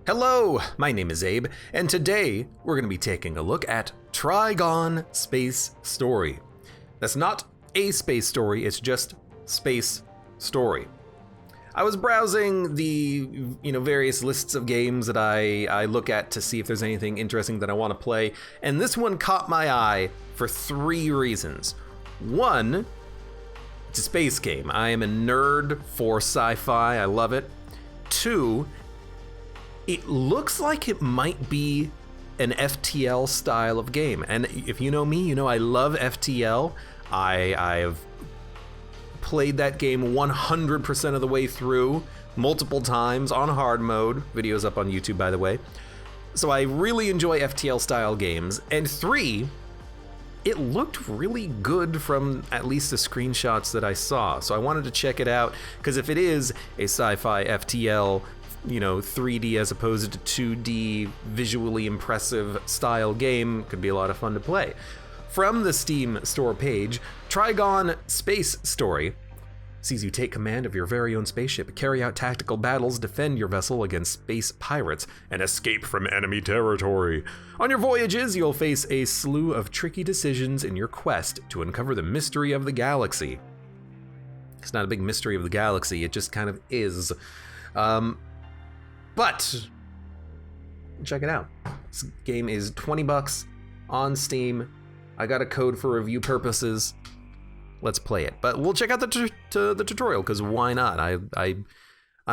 Hello, my name is Abe, and today we're going to be taking a look at Trigon Space Story. That's not a space story, it's just Space Story. I was browsing the various lists of games that I look at to see if there's anything interesting that I want to play, and this one caught my eye for three reasons. One, it's a space game. I am a nerd for sci-fi, I love it. Two, it looks like it might be an FTL style of game. And if you know me, you know I love FTL. I've played that game 100% of the way through, multiple times on hard mode. Videos up on YouTube, by the way. So I really enjoy FTL style games. And three, it looked really good from at least the screenshots that I saw. So I wanted to check it out, because if it is a sci-fi FTL, 3D as opposed to 2D, visually impressive style game, could be a lot of fun to play. From the Steam store page, Trigon Space Story sees you take command of your very own spaceship, carry out tactical battles, defend your vessel against space pirates, and escape from enemy territory. On your voyages, you'll face a slew of tricky decisions in your quest to uncover the mystery of the galaxy. It's not a big mystery of the galaxy, it just kind of is. But check it out. This game is $20 on Steam. I got a code for review purposes. Let's play it. But we'll check out the tutorial, because why not? I'm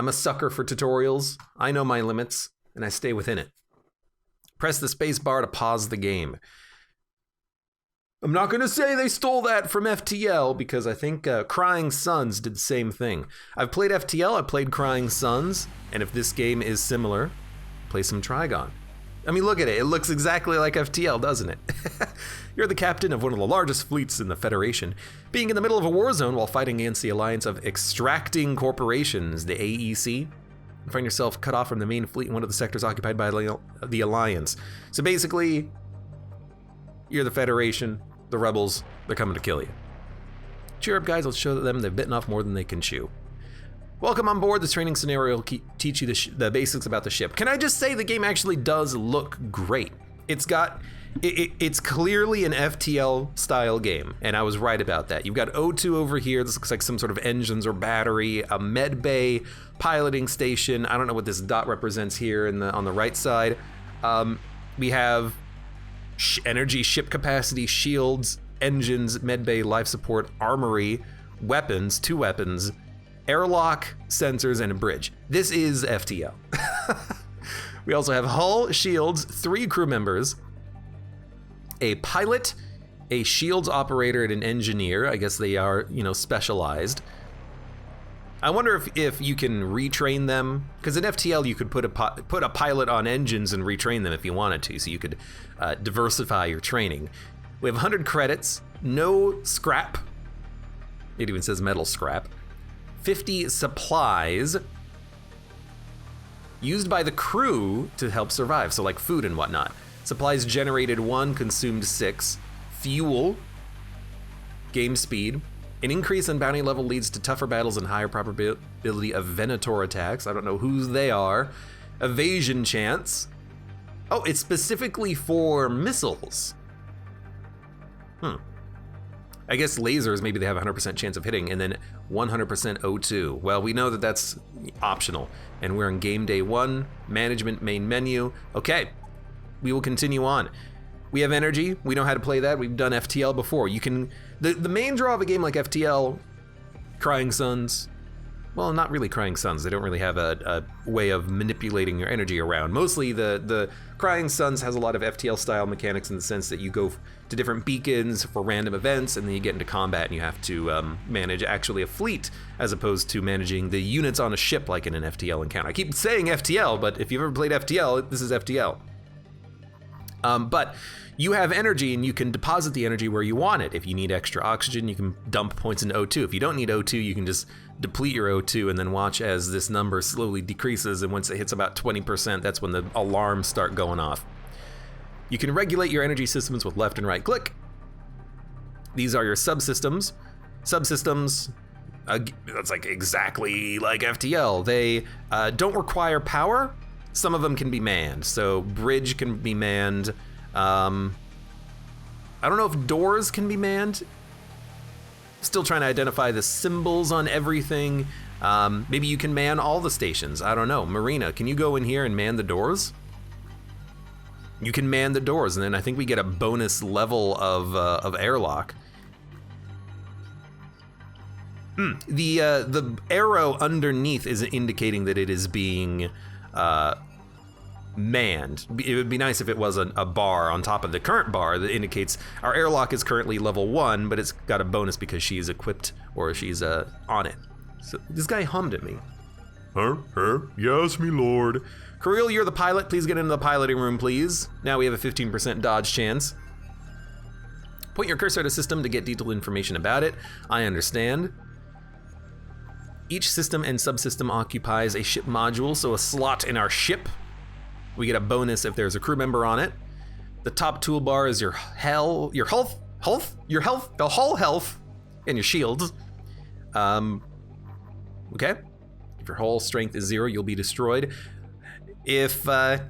a sucker for tutorials. I know my limits, and I stay within it. Press the space bar to pause the game. I'm not going to say they stole that from FTL, because I think Crying Suns did the same thing. I've played FTL, I've played Crying Suns, and if this game is similar, play some Trigon. I mean, look at it. It looks exactly like FTL, doesn't it? You're the captain of one of the largest fleets in the Federation, being in the middle of a war zone while fighting against the Alliance of Extracting Corporations, the AEC. You find yourself cut off from the main fleet in one of the sectors occupied by the Alliance. So basically, you're the Federation. The rebels, they're coming to kill you. Cheer up, guys, let's show them they've bitten off more than they can chew. Welcome on board. This training scenario will teach you the basics about the ship. Can I just say the game actually does look great? It's clearly an FTL style game, and I was right about that. You've got O2 over here. This looks like some sort of engines or battery, a med bay, piloting station. I don't know what this dot represents here on the right side. We have energy, ship capacity, shields, engines, medbay, life support, armory, weapons, 2 weapons, airlock, sensors, and a bridge. This is FTL. We also have hull, shields, 3 crew members, a pilot, a shields operator, and an engineer. I guess they are, specialized. I wonder if you can retrain them, because in FTL you could put a pilot on engines and retrain them if you wanted to, so you could diversify your training. We have 100 credits, no scrap. It even says metal scrap. 50 supplies used by the crew to help survive, so like food and whatnot. Supplies generated 1, consumed 6. Fuel, game speed. An increase in bounty level leads to tougher battles and higher probability of Venator attacks. I don't know whose they are. Evasion chance. Oh, it's specifically for missiles. I guess lasers, maybe they have a 100% chance of hitting, and then 100% O2. Well, we know that that's optional. And we're in game day 1, management main menu. Okay, we will continue on. We have energy, we know how to play that, we've done FTL before. You can, the main draw of a game like FTL, Crying Suns, well, not really Crying Suns, they don't really have a way of manipulating your energy around. Mostly the Crying Suns has a lot of FTL style mechanics in the sense that you go to different beacons for random events, and then you get into combat and you have to manage actually a fleet as opposed to managing the units on a ship like in an FTL encounter. I keep saying FTL, but if you've ever played FTL, this is FTL. But you have energy and you can deposit the energy where you want it. If you need extra oxygen, you can dump points in O2. If you don't need O2, you can just deplete your O2 and then watch as this number slowly decreases, and once it hits about 20%, that's when the alarms start going off. You can regulate your energy systems with left and right click. These are your subsystems. Subsystems, that's like exactly like FTL. They don't require power, some of them can be manned. So bridge can be manned. I don't know if doors can be manned. Still trying to identify the symbols on everything. Maybe you can man all the stations. I don't know. Marina, can you go in here and man the doors? You can man the doors, and then I think we get a bonus level of airlock. The arrow underneath is indicating that it is being manned. It would be nice if it was a bar on top of the current bar that indicates our airlock is currently level 1, but it's got a bonus because she's equipped or she's on it. So this guy hummed at me. Yes, me lord. Kirill, you're the pilot. Please get into the piloting room, please. Now we have a 15% dodge chance. Point your cursor at a system to get detailed information about it. I understand. Each system and subsystem occupies a ship module, so a slot in our ship. We get a bonus if there's a crew member on it. The top toolbar is your hull health, and your shields. Okay. If your hull strength is 0, you'll be destroyed. If I'm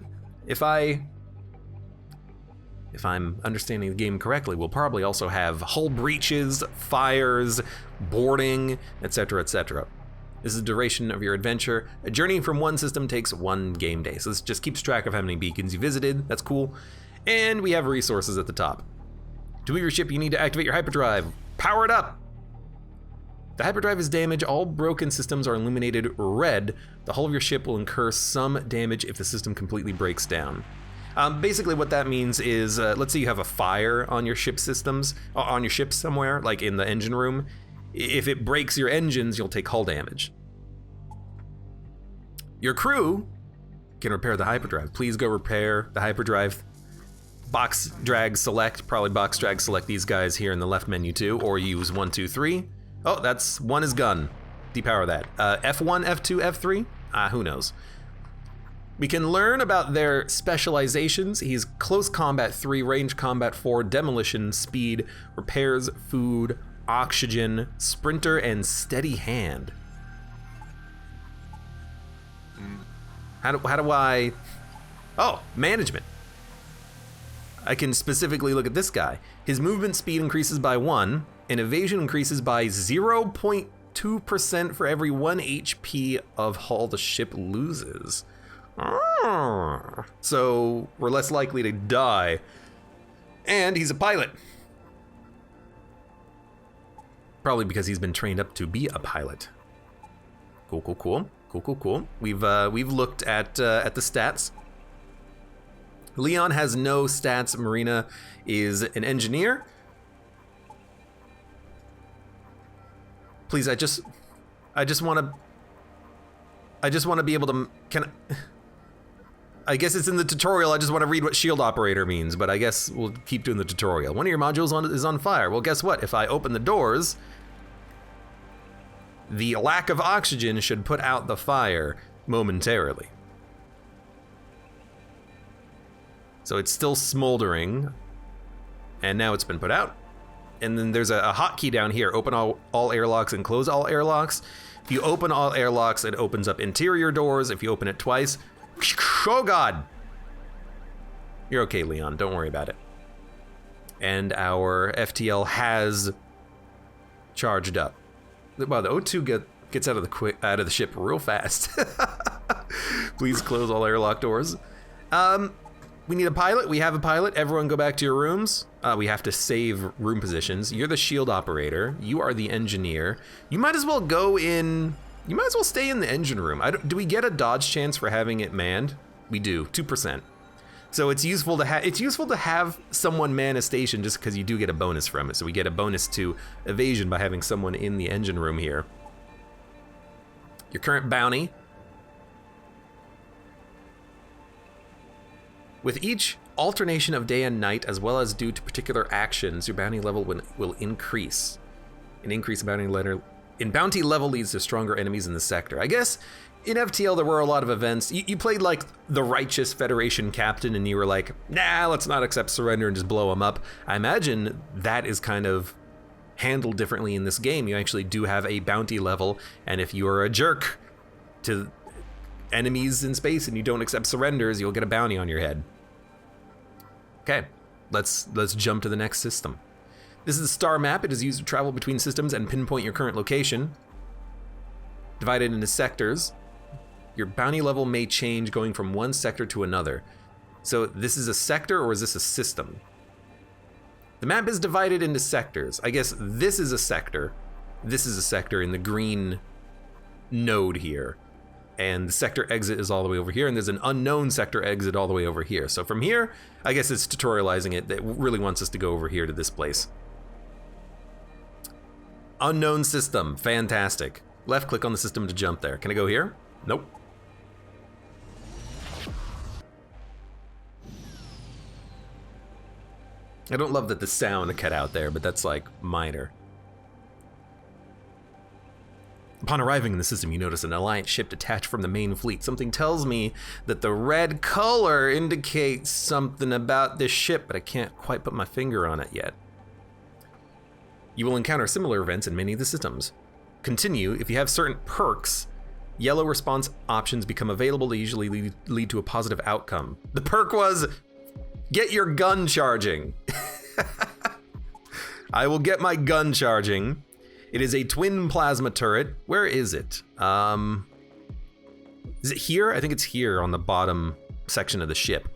understanding the game correctly, we'll probably also have hull breaches, fires, boarding, etc., etc. This is the duration of your adventure. A journey from one system takes 1 game day. So this just keeps track of how many beacons you visited. That's cool. And we have resources at the top. To move your ship, you need to activate your hyperdrive. Power it up. The hyperdrive is damaged. All broken systems are illuminated red. The hull of your ship will incur some damage if the system completely breaks down. Basically what that means is, let's say you have a fire on your ship systems, on your ship somewhere, like in the engine room. If it breaks your engines, you'll take hull damage. Your crew can repair the hyperdrive. Please go repair the hyperdrive. Box drag select, probably box drag select these guys here in the left menu too, or use 1, 2, 3. Oh, that's 1 is gun. Depower that. F1, F2, F3? Who knows? We can learn about their specializations. He's close combat 3, range combat 4, demolition, speed, repairs, food, oxygen, sprinter, and steady hand. How do I... Oh, management. I can specifically look at this guy. His movement speed increases by 1, and evasion increases by 0.2% for every 1 HP of hull the ship loses. So we're less likely to die. And he's a pilot. Probably because he's been trained up to be a pilot. Cool. We've looked at the stats. Leon has no stats. Marina is an engineer. Please, I just want to be able to. I guess it's in the tutorial. I just want to read what shield operator means, but I guess we'll keep doing the tutorial. One of your modules is on fire. Well, guess what? If I open the doors, the lack of oxygen should put out the fire momentarily. So it's still smoldering, and now it's been put out. And then there's a hotkey down here. Open all airlocks and close all airlocks. If you open all airlocks, it opens up interior doors. If you open it twice, oh God. You're okay, Leon. Don't worry about it. And our FTL has charged up. Wow, the O2 gets out of the ship real fast. Please close all airlock doors. We need a pilot. We have a pilot. Everyone go back to your rooms. We have to save room positions. You're the shield operator. You are the engineer. You might as well go in. You might as well stay in the engine room. Do we get a dodge chance for having it manned? We do, 2%. So it's useful to have someone man a station just because you do get a bonus from it. So we get a bonus to evasion by having someone in the engine room here. Your current bounty. With each alternation of day and night, as well as due to particular actions, your bounty level will increase. An increase in bounty level leads to stronger enemies in the sector. I guess in FTL there were a lot of events. You played like the righteous Federation captain and you were like, nah, let's not accept surrender and just blow them up. I imagine that is kind of handled differently in this game. You actually do have a bounty level, and if you are a jerk to enemies in space and you don't accept surrenders, you'll get a bounty on your head. Okay, let's jump to the next system. This is the star map. It is used to travel between systems and pinpoint your current location. Divided into sectors. Your bounty level may change going from one sector to another. So this is a sector, or is this a system? The map is divided into sectors. I guess this is a sector. This is a sector in the green node here. And the sector exit is all the way over here, and there's an unknown sector exit all the way over here. So from here, I guess it's tutorializing it that really wants us to go over here to this place. Unknown system, fantastic. Left click on the system to jump there. Can I go here? Nope. I don't love that the sound cut out there, but that's like minor. Upon arriving in the system, you notice an Alliance ship detached from the main fleet. Something tells me that the red color indicates something about this ship, but I can't quite put my finger on it yet. You will encounter similar events in many of the systems. Continue. If you have certain perks, yellow response options become available to usually lead to a positive outcome. The perk was, get your gun charging. I will get my gun charging. It is a twin plasma turret. Where is it? Is it here? I think it's here on the bottom section of the ship.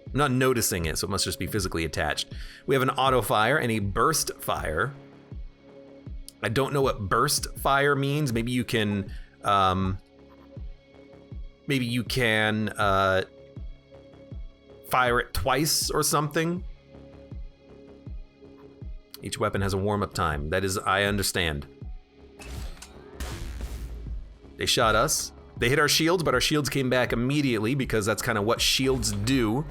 I'm not noticing it, so it must just be physically attached. We have an auto fire and a burst fire. I don't know what burst fire means. Maybe you can, fire it twice or something. Each weapon has a warm-up time. That is, I understand. They shot us. They hit our shields, but our shields came back immediately because that's kind of what shields do.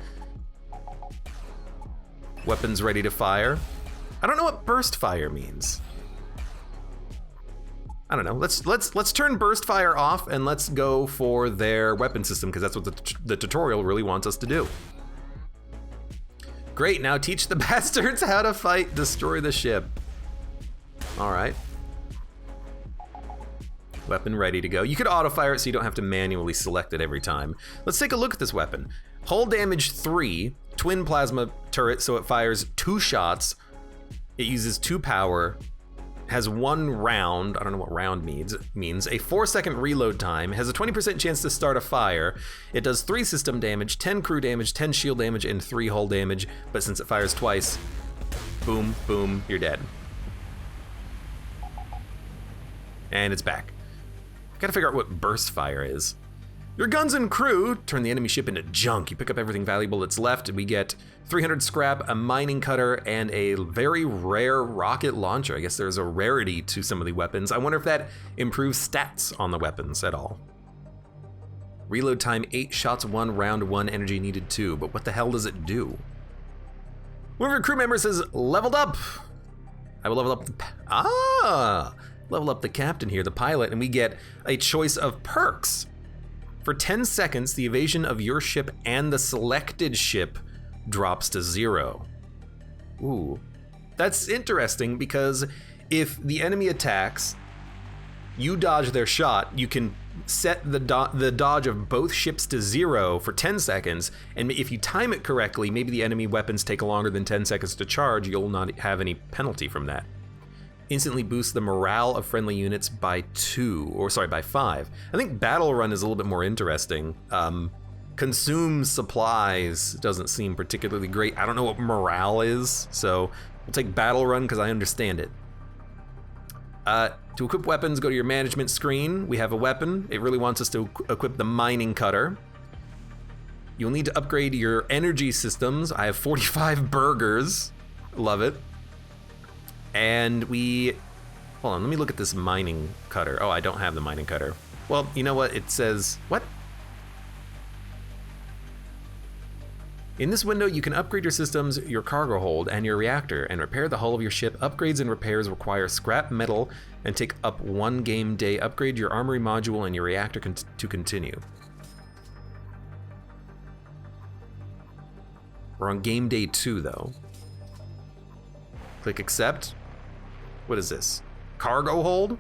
Weapons ready to fire. I don't know what burst fire means. I don't know. Let's turn burst fire off and let's go for their weapon system because that's what the tutorial really wants us to do. Great, now teach the bastards how to fight, destroy the ship. All right. Weapon ready to go. You could auto fire it so you don't have to manually select it every time. Let's take a look at this weapon. Hull damage 3, twin plasma turret, so it fires 2 shots. It uses 2 power, has 1 round, I don't know what round means, a 4-second reload time, has a 20% chance to start a fire. It does 3 system damage, 10 crew damage, 10 shield damage, and 3 hull damage, but since it fires twice, boom, boom, you're dead. And it's back. Gotta figure out what burst fire is. Your guns and crew turn the enemy ship into junk. You pick up everything valuable that's left. We get 300 scrap, a mining cutter, and a very rare rocket launcher. I guess there's a rarity to some of the weapons. I wonder if that improves stats on the weapons at all. Reload time 8 shots, 1 round, 1 energy needed 2. But what the hell does it do? One of your crew members has leveled up. I will level up level up the captain here, the pilot, and we get a choice of perks. For 10 seconds, the evasion of your ship and the selected ship drops to 0. Ooh, that's interesting because if the enemy attacks, you dodge their shot, you can set the dodge of both ships to 0 for 10 seconds, and if you time it correctly, maybe the enemy weapons take longer than 10 seconds to charge, you'll not have any penalty from that. Instantly boosts the morale of friendly units by 5. I think Battle Run is a little bit more interesting. Consumes supplies doesn't seem particularly great. I don't know what morale is, so we'll take Battle Run because I understand it. To equip weapons, go to your management screen. We have a weapon. It really wants us to equip the mining cutter. You'll need to upgrade your energy systems. I have 45 burgers. Love it. And hold on, let me look at this mining cutter. Oh, I don't have the mining cutter. Well, you know what? It says, what? In this window, you can upgrade your systems, your cargo hold, and your reactor, and repair the hull of your ship. Upgrades and repairs require scrap metal and take up 1 game day. Upgrade your armory module and your reactor to continue. We're on game day 2, though. Click accept. What is this? Cargo hold?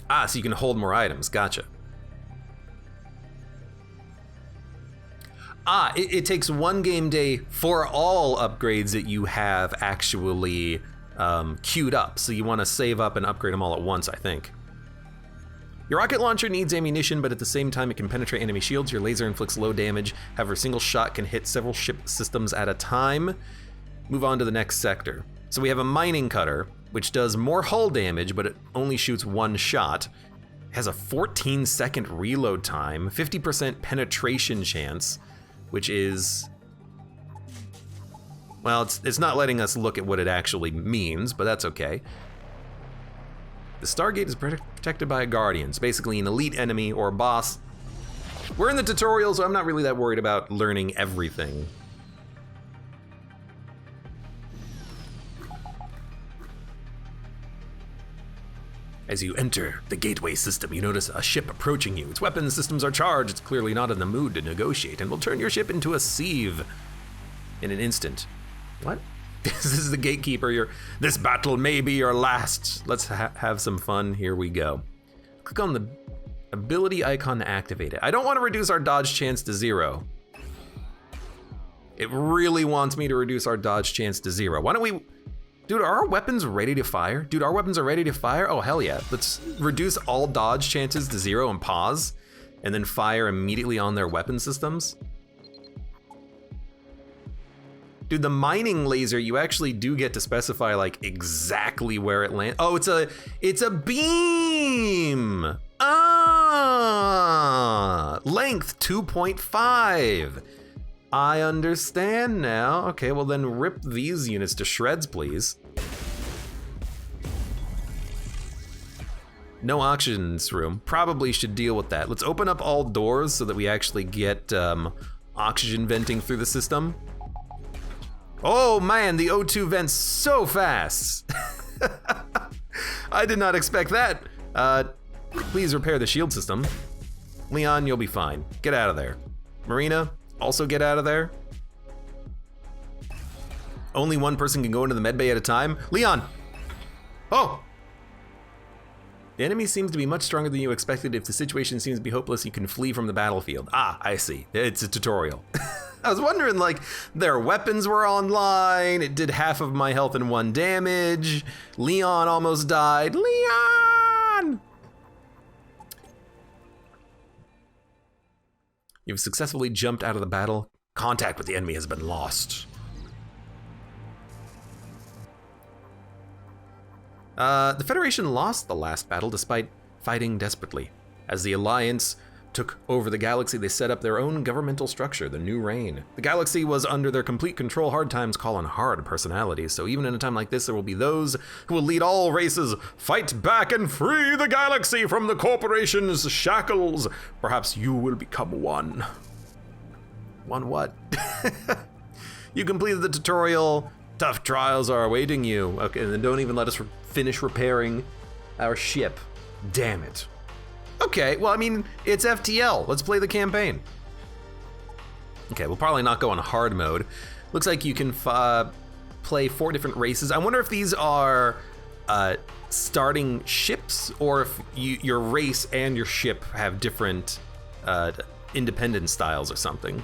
Ah, so you can hold more items. Gotcha. Ah, it takes 1 game day for all upgrades that you have actually queued up. So you want to save up and upgrade them all at once, I think. Your rocket launcher needs ammunition, but at the same time it can penetrate enemy shields. Your laser inflicts low damage. However, a single shot can hit several ship systems at a time. Move on to the next sector. So we have a mining cutter, which does more hull damage, but it only shoots 1 shot. Has a 14-second reload time, 50% penetration chance, which is... Well, it's not letting us look at what it actually means, but that's okay. The Stargate is protected by a Guardian. It's basically an elite enemy or a boss. We're in the tutorial, so I'm not really that worried about learning everything. As you enter the gateway system, you notice a ship approaching you. Its weapons systems are charged. It's clearly not in the mood to negotiate and will turn your ship into a sieve in an instant. What? This is the gatekeeper. This battle may be your last. Let's have some fun. Here we go. Click on the ability icon to activate it. I don't want to reduce our dodge chance to 0. It really wants me to reduce our dodge chance to 0. Why don't we... Dude, are our weapons ready to fire? Dude, our weapons are ready to fire? Oh, hell yeah. Let's reduce all dodge chances to 0 and pause, and then fire immediately on their weapon systems. Dude, the mining laser, you actually do get to specify like exactly where it lands. Oh, it's a beam. Ah, length 2.5. I understand now. Okay, well then rip these units to shreds, please. No oxygen in this room. Probably should deal with that. Let's open up all doors so that we actually get oxygen venting through the system. Oh man, the O2 vents so fast. I did not expect that. Please repair the shield system. Leon, you'll be fine. Get out of there. Marina, also get out of there. Only one person can go into the medbay at a time. Leon! Oh! The enemy seems to be much stronger than you expected. If the situation seems to be hopeless, you can flee from the battlefield. Ah, I see. It's a tutorial. I was wondering, like, their weapons were online. It did half of my health and 1 damage. Leon almost died. Leon! You've successfully jumped out of the battle. Contact with the enemy has been lost. The Federation lost the last battle despite fighting desperately. As the Alliance took over the galaxy, they set up their own governmental structure, the New Reign. The galaxy was under their complete control. Hard times call on hard personalities, so even in a time like this, there will be those who will lead all races, fight back and free the galaxy from the corporation's shackles. Perhaps you will become one. One what? You completed the tutorial. Tough trials are awaiting you. Okay, and then don't even let us finish repairing our ship. Damn it. Okay, well, I mean, it's FTL. Let's play the campaign. Okay, we'll probably not go on hard mode. Looks like you can play 4 different races. I wonder if these are starting ships, or if your race and your ship have different independent styles or something.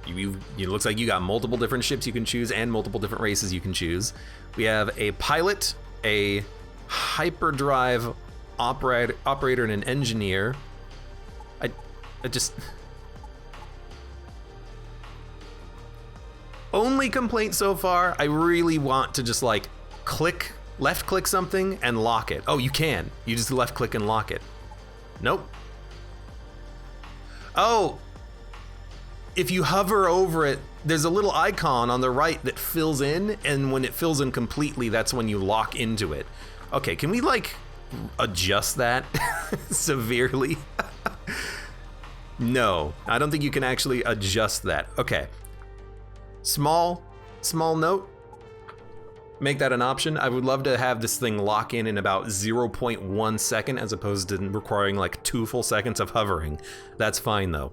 It looks like you got multiple different ships you can choose and multiple different races you can choose. We have a pilot, a hyperdrive operator, and an engineer. I just... Only complaint so far, I really want to just like left click something and lock it. Oh, you can. You just left click and lock it. Nope. Oh, if you hover over it, there's a little icon on the right that fills in, and when it fills in completely, that's when you lock into it. Okay, can we like adjust that severely? No, I don't think you can actually adjust that. Okay, small note, make that an option. I would love to have this thing lock in about 0.1 second as opposed to requiring like 2 full seconds of hovering. That's fine though.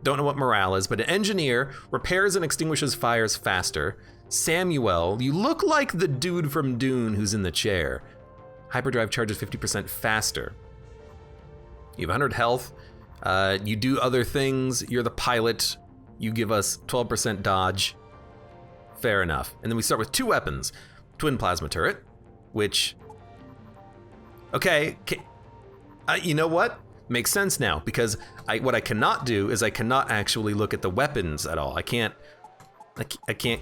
Don't know what morale is, but an engineer repairs and extinguishes fires faster. Samuel, you look like the dude from Dune who's in the chair. Hyperdrive charges 50% faster. You have 100 health. You do other things. You're the pilot. You give us 12% dodge. Fair enough. And then we start with 2 weapons. Twin plasma turret, which... Okay, you know what? Makes sense now, because what I cannot do is I cannot actually look at the weapons at all. I can't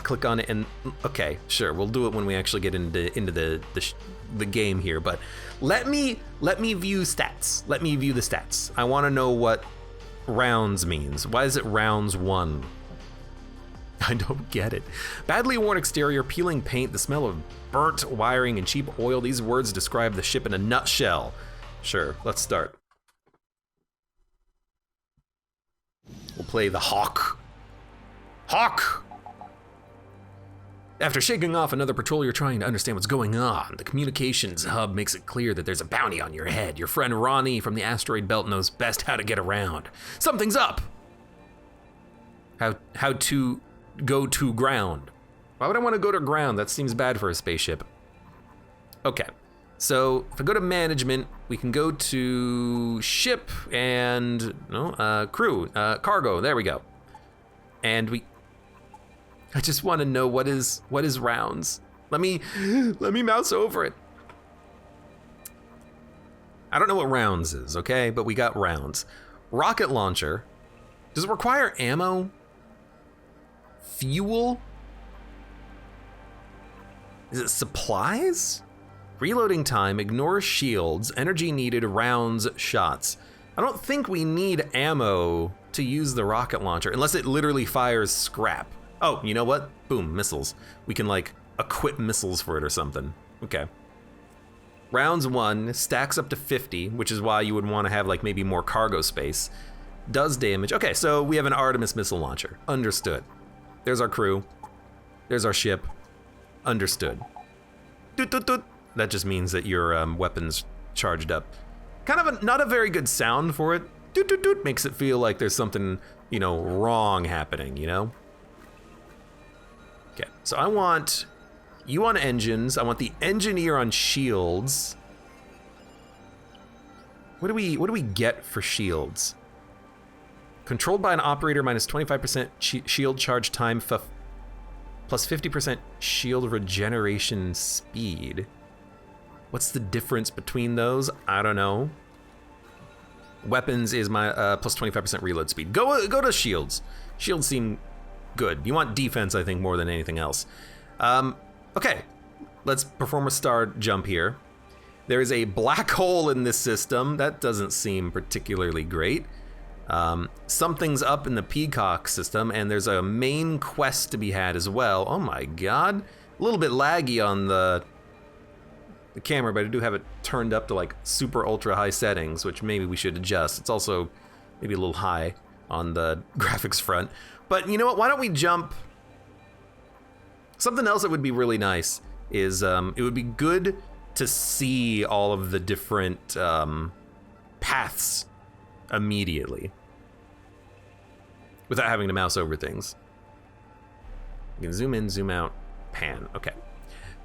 click on it and... Okay, sure, we'll do it when we actually get into the game here, but let me view stats. Let me view the stats. I want to know what rounds means. Why is it rounds 1? I don't get it. Badly worn exterior, peeling paint, the smell of burnt wiring and cheap oil. These words describe the ship in a nutshell. Sure, let's start. We'll play the Hawk. Hawk! After shaking off another patrol, you're trying to understand what's going on. The communications hub makes it clear that there's a bounty on your head. Your friend Ronnie from the asteroid belt knows best how to get around. Something's up! How to go to ground. Why would I want to go to ground? That seems bad for a spaceship. Okay, so if I go to management, we can go to ship and, crew, cargo, there we go. And I just want to know what is rounds. Let me mouse over it. I don't know what rounds is, okay? But we got rounds. Rocket launcher. Does it require ammo? Fuel? Is it supplies? Reloading time, ignore shields, energy needed, rounds, shots. I don't think we need ammo to use the rocket launcher, unless it literally fires scrap. Oh, you know what? Boom, missiles. We can like equip missiles for it or something. Okay. Rounds 1 stacks up to 50, which is why you would want to have like maybe more cargo space. Does damage. Okay, so we have an Artemis missile launcher. Understood. There's our crew. There's our ship. Understood. Doot, doot, doot. That just means that your weapon's charged up. Kind of not a very good sound for it. Doot, doot, doot. Makes it feel like there's something, wrong happening, Okay, so I want you on engines. I want the engineer on shields. What do we get for shields? Controlled by an operator, minus 25% shield charge time, plus 50% shield regeneration speed. What's the difference between those? I don't know. Weapons is my plus 25% reload speed. Go to shields. Shields seem good. You want defense, I think, more than anything else. Okay, let's perform a star jump here. There is a black hole in this system. That doesn't seem particularly great. Something's up in the Peacock system, and there's a main quest to be had as well. Oh my god. A little bit laggy on the camera, but I do have it turned up to like super ultra high settings, which maybe we should adjust. It's also maybe a little high on the graphics front. But you know what, why don't we jump? Something else that would be really nice is it would be good to see all of the different paths immediately without having to mouse over things. You can zoom in, zoom out, pan. Okay.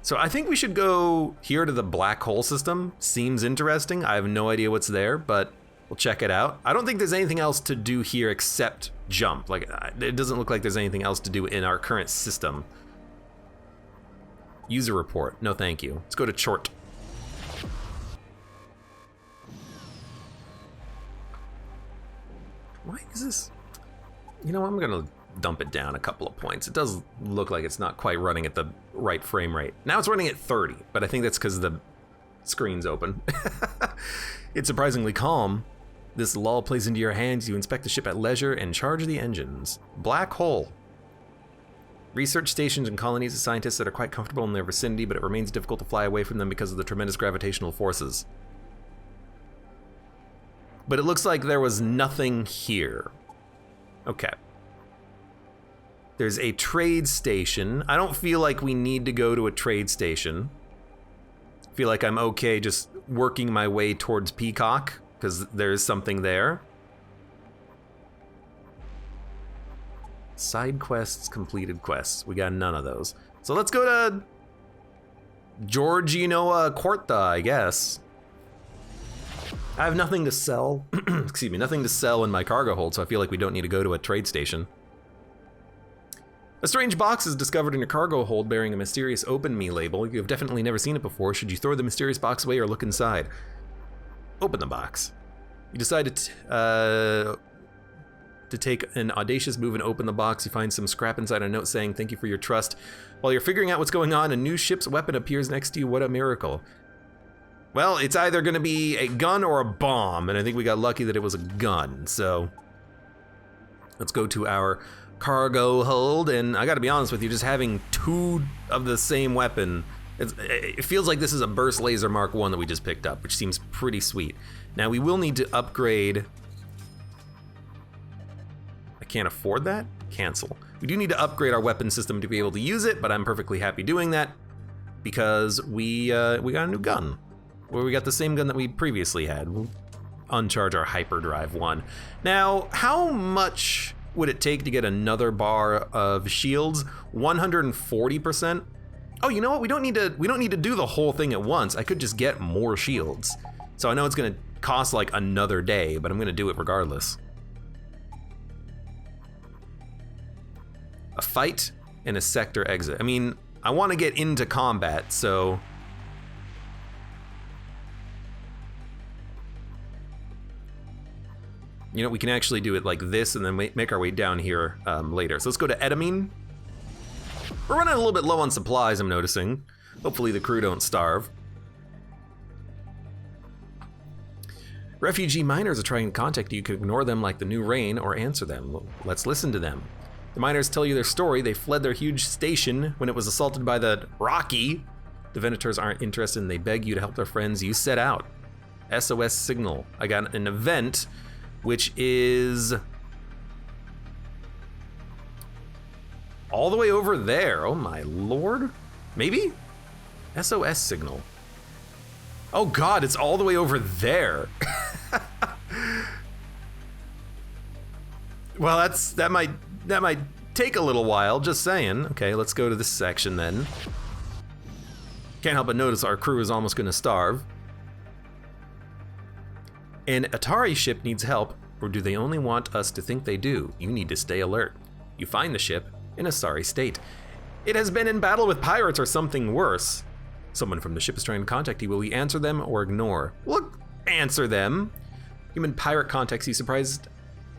So I think we should go here to the black hole system. Seems interesting. I have no idea what's there, but we'll check it out. I don't think there's anything else to do here except jump. Like, it doesn't look like there's anything else to do in our current system. User report. No, thank you. Let's go to Chort. Why is this? You know, I'm gonna dump it down a couple of points. It does look like it's not quite running at the right frame rate. Now it's running at 30, but I think that's because the screen's open. It's surprisingly calm. This lull plays into your hands. You inspect the ship at leisure and charge the engines. Black hole. Research stations and colonies of scientists that are quite comfortable in their vicinity, but it remains difficult to fly away from them because of the tremendous gravitational forces. But it looks like there was nothing here. Okay. There's a trade station. I don't feel like we need to go to a trade station. I feel like I'm okay just working my way towards Peacock, because there's something there. Side quests, completed quests. We got none of those. So let's go to Georgino Quarta, I guess. I have nothing to sell, excuse me, nothing to sell in my cargo hold, so I feel like we don't need to go to a trade station. A strange box is discovered in your cargo hold bearing a mysterious Open Me label. You have definitely never seen it before. Should you throw the mysterious box away or look inside? Open the box. You decide to take an audacious move and open the box. You find some scrap inside, a note saying, "Thank you for your trust." While you're figuring out what's going on, a new ship's weapon appears next to you. What a miracle. Well, it's either gonna be a gun or a bomb, and I think we got lucky that it was a gun, so let's go to our cargo hold, and I gotta be honest with you, just having two of the same weapon, it feels like this is a Burst Laser Mark 1 that we just picked up, which seems pretty sweet. Now, we will need to upgrade. I can't afford that? Cancel. We do need to upgrade our weapon system to be able to use it, but I'm perfectly happy doing that because we got a new gun. Well, we got the same gun that we previously had. We'll uncharge our hyperdrive one. Now, how much would it take to get another bar of shields? 140%? Oh, you know what? We don't need to do the whole thing at once. I could just get more shields. So I know it's gonna cost like another day, but I'm gonna do it regardless. A fight and a sector exit. I mean, I want to get into combat, so you know, we can actually do it like this and then make our way down here later. So let's go to Edamine. We're running a little bit low on supplies, I'm noticing. Hopefully the crew don't starve. Refugee miners are trying to contact you. You can ignore them like the new rain or answer them. Well, let's listen to them. The miners tell you their story. They fled their huge station when it was assaulted by the Rocky. The Venators aren't interested and they beg you to help their friends. You set out. SOS signal. I got an event which is all the way over there. Oh my lord. Maybe? SOS signal. Oh god, it's all the way over there. Well, that might take a little while, just saying. Okay, let's go to this section then. Can't help but notice our crew is almost gonna starve. An Atari ship needs help, or do they only want us to think they do? You need to stay alert. You find the ship in a sorry state. It has been in battle with pirates or something worse. Someone from the ship is trying to contact you. Will we answer them or ignore? Look, answer them. Human pirate contacts you, surprised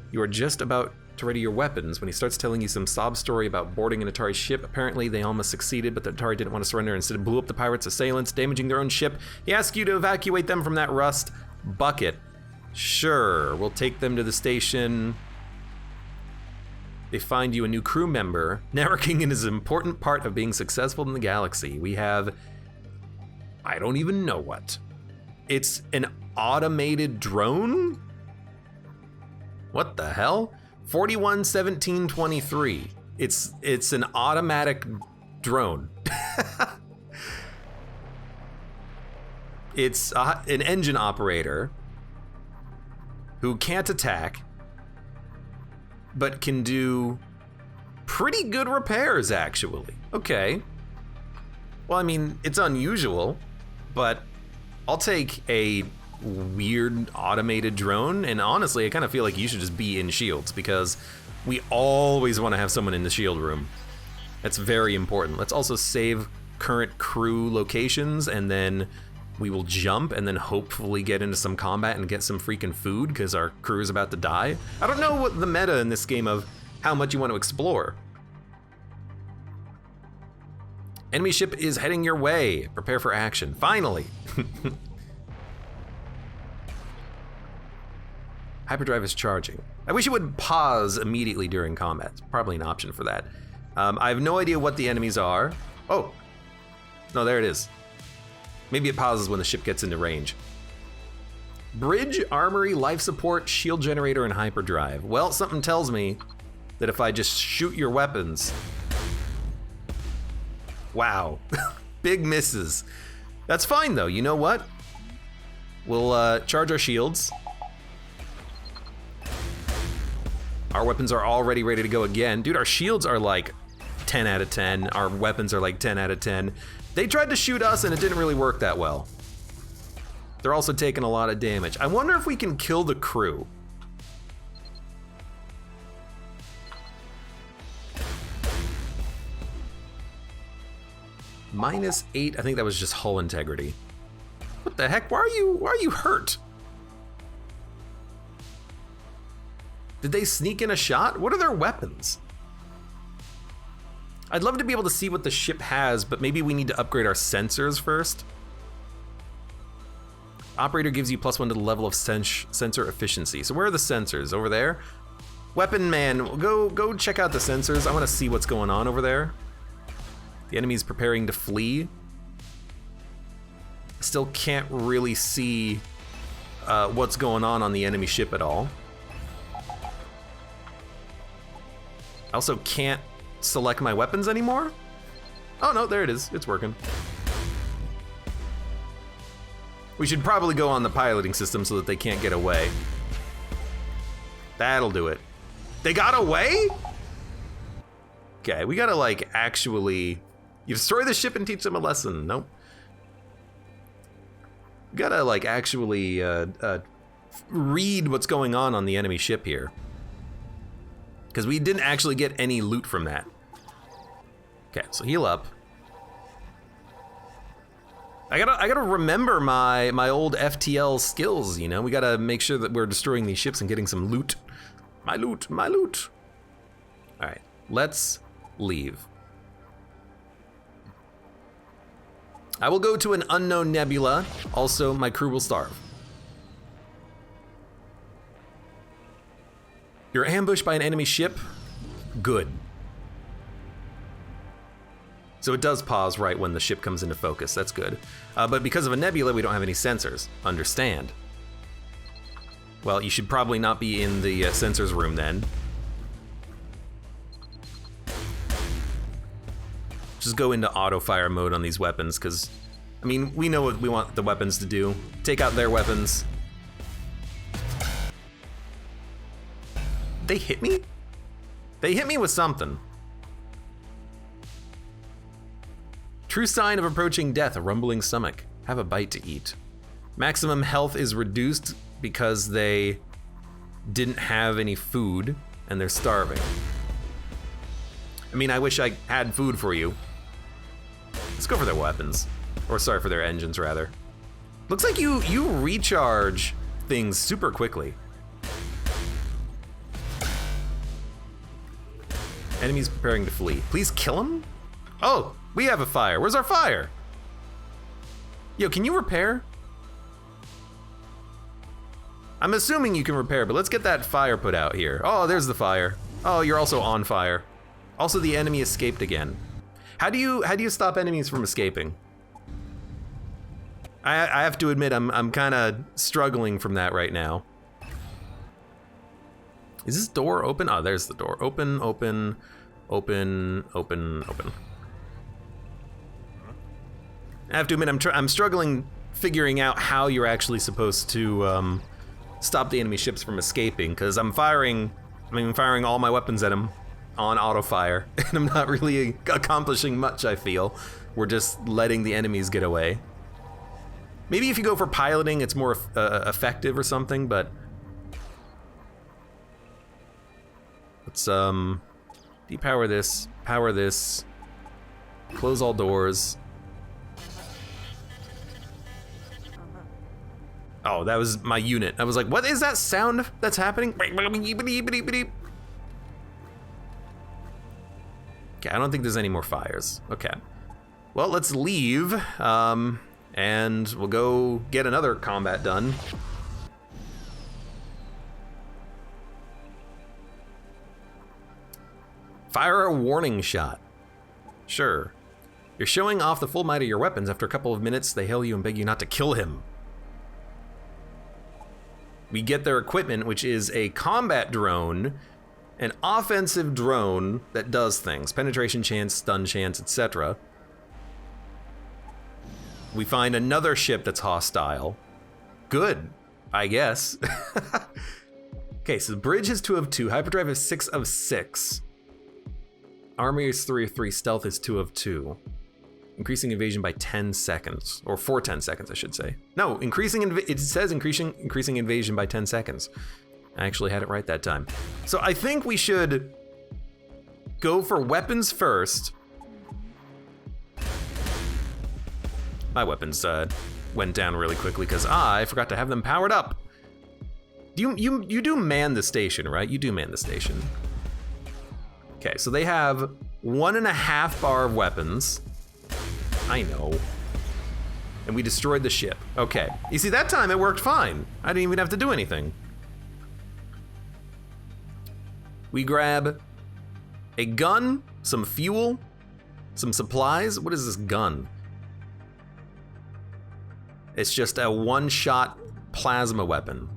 you are just about to ready your weapons when he starts telling you some sob story about boarding an Atari ship. Apparently they almost succeeded, but the Atari didn't want to surrender. Instead blew up the pirates' assailants, damaging their own ship. He asks you to evacuate them from that rust bucket. Sure, we'll take them to the station. They find you a new crew member. Networking is an important part of being successful in the galaxy. We have, I don't even know what. It's an automated drone? What the hell? 411723. It's an automatic drone. It's an engine operator who can't attack, but can do pretty good repairs, actually. Okay. Well, I mean, it's unusual, but I'll take a weird automated drone, and honestly, I kind of feel like you should just be in shields, because we always want to have someone in the shield room. That's very important. Let's also save current crew locations, and then we will jump and then hopefully get into some combat and get some freaking food because our crew is about to die. I don't know what the meta in this game of how much you want to explore. Enemy ship is heading your way. Prepare for action. Finally. Hyperdrive is charging. I wish it would pause immediately during combat. It's probably an option for that. I have no idea what the enemies are. Oh, no, there it is. Maybe it pauses when the ship gets into range. Bridge, armory, life support, shield generator, and hyperdrive. Well, something tells me that if I just shoot your weapons... Wow, big misses. That's fine though, you know what? We'll charge our shields. Our weapons are already ready to go again. Dude, our shields are like 10 out of 10. Our weapons are like 10 out of 10. They tried to shoot us and it didn't really work that well. They're also taking a lot of damage. I wonder if we can kill the crew. -8, I think that was just hull integrity. What the heck, why are you hurt? Did they sneak in a shot? What are their weapons? I'd love to be able to see what the ship has, but maybe we need to upgrade our sensors first. Operator gives you +1 to the level of sensor efficiency. So where are the sensors? Over there? Weapon man, go check out the sensors. I want to see what's going on over there. The enemy's preparing to flee. Still can't really see what's going on the enemy ship at all. I also can't select my weapons anymore. Oh no, there it is, it's working. We should probably go on the piloting system so that they can't get away. That'll do it. They got away? Okay, we gotta like actually, you destroy the ship and teach them a lesson. Nope. We gotta like actually read what's going on the enemy ship here. Because we didn't actually get any loot from that. Okay, so heal up. I gotta remember my old FTL skills, you know? We gotta make sure that we're destroying these ships and getting some loot. My loot, my loot. All right, let's leave. I will go to an unknown nebula. Also, my crew will starve. You're ambushed by an enemy ship. Good. So it does pause right when the ship comes into focus. That's good. But because of a nebula, we don't have any sensors. Understand. Well, you should probably not be in the sensors room then. Just go into auto fire mode on these weapons, because, I mean, we know what we want the weapons to do. Take out their weapons. They hit me? They hit me with something. True sign of approaching death, a rumbling stomach. Have a bite to eat. Maximum health is reduced because they didn't have any food and they're starving. I mean, I wish I had food for you. Let's go for their weapons. Or sorry, for their engines rather. Looks like you recharge things super quickly. Enemies preparing to flee. Please kill him? Oh, we have a fire. Where's our fire? Yo, can you repair? I'm assuming you can repair, but let's get that fire put out here. Oh, there's the fire. Oh, you're also on fire. Also, the enemy escaped again. How do you stop enemies from escaping? I have to admit, I'm kind of struggling from that right now. Is this door open? Oh, there's the door. Open, open, open, open, open. I have to admit, I'm struggling figuring out how you're actually supposed to stop the enemy ships from escaping, because I'm firing all my weapons at them on auto fire, and I'm not really accomplishing much, I feel. We're just letting the enemies get away. Maybe if you go for piloting, it's more effective or something, but let's depower this, power this, close all doors. Oh, that was my unit. I was like, what is that sound that's happening? Okay, I don't think there's any more fires. Okay. Well, let's leave, and we'll go get another combat done. Fire a warning shot. Sure. You're showing off the full might of your weapons. After a couple of minutes, they hail you and beg you not to kill him. We get their equipment, which is a combat drone, an offensive drone that does things. Penetration chance, stun chance, etc. We find another ship that's hostile. Good, I guess. Okay, so the bridge is 2 of 2. Hyperdrive is 6 of 6. Armor is 3 of 3. Stealth is 2 of 2. Increasing invasion by 10 seconds, or for 10 seconds, I should say. No, it says increasing invasion by 10 seconds. I actually had it right that time. So I think we should go for weapons first. My weapons went down really quickly because I forgot to have them powered up. You do man the station, right? You do man the station. Okay, so they have 1.5 bar of weapons. I know. And we destroyed the ship. Okay. You see, that time it worked fine. I didn't even have to do anything. We grab a gun, some fuel, some supplies. What is this gun? It's just a one-shot plasma weapon.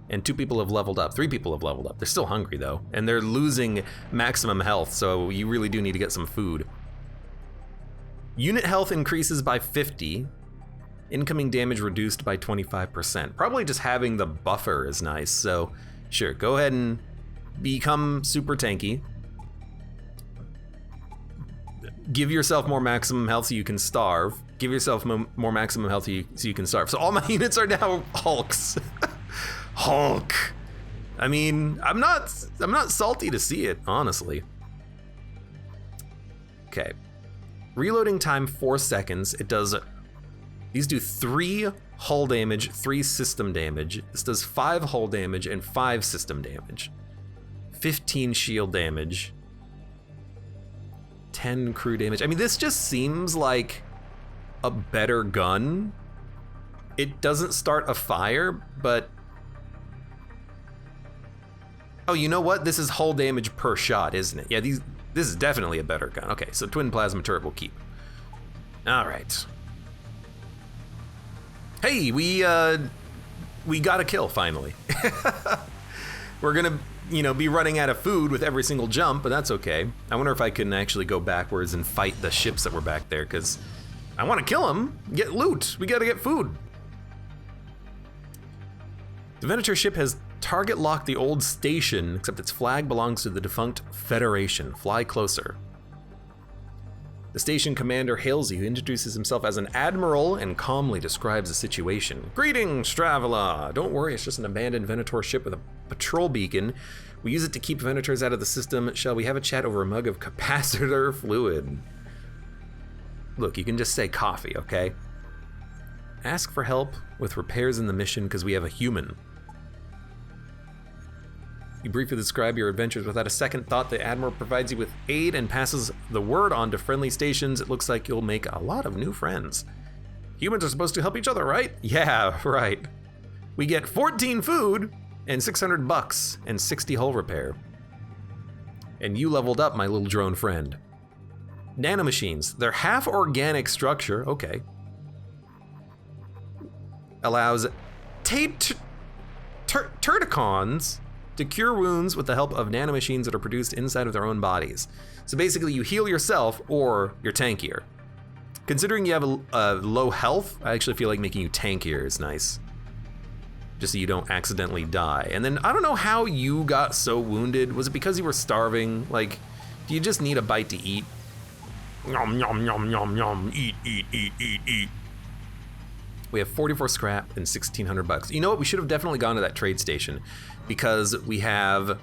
And 2 people have leveled up. 3 people have leveled up. They're still hungry though. And they're losing maximum health, so you really do need to get some food. Unit health increases by 50. Incoming damage reduced by 25%. Probably just having the buffer is nice, so sure, go ahead and become super tanky. Give yourself more maximum health so you can starve. Give yourself more maximum health so you can starve. So all my units are now Hulks. Hulk. I mean, I'm not salty to see it, honestly. Okay. Reloading time 4 seconds. These do 3 hull damage, 3 system damage. This does 5 hull damage and 5 system damage. 15 shield damage. 10 crew damage. I mean, this just seems like a better gun. It doesn't start a fire, but... Oh, you know what? This is hull damage per shot, isn't it? Yeah, this is definitely a better gun. Okay, so twin plasma turret will keep. All right. Hey, we got a kill finally. We're gonna, be running out of food with every single jump, but that's okay. I wonder if I can actually go backwards and fight the ships that were back there, because I want to kill them, get loot. We gotta get food. The Venator ship has target locked the old station, except its flag belongs to the defunct Federation. Fly closer. The station commander hails you, introduces himself as an admiral, and calmly describes the situation. Greetings, traveler. Don't worry, it's just an abandoned Venator ship with a patrol beacon. We use it to keep Venators out of the system. Shall we have a chat over a mug of capacitor fluid? Look, you can just say coffee, okay? Ask for help with repairs in the mission because we have a human. You briefly describe your adventures. Without a second thought, the Admiral provides you with aid and passes the word on to friendly stations. It looks like you'll make a lot of new friends. Humans are supposed to help each other, right? Yeah, right. We get 14 food and $600 and 60 hull repair. And you leveled up, my little drone friend. Nanomachines. They're half organic structure. Okay. Allows Turticons to cure wounds with the help of nanomachines that are produced inside of their own bodies. So basically you heal yourself or you're tankier. Considering you have a low health, I actually feel like making you tankier is nice. Just so you don't accidentally die. And then I don't know how you got so wounded. Was it because you were starving? Like, do you just need a bite to eat? Nom, nom, nom, nom, nom. Eat, eat, eat, eat, eat. We have 44 scrap and $1,600. You know what? We should have definitely gone to that trade station because we have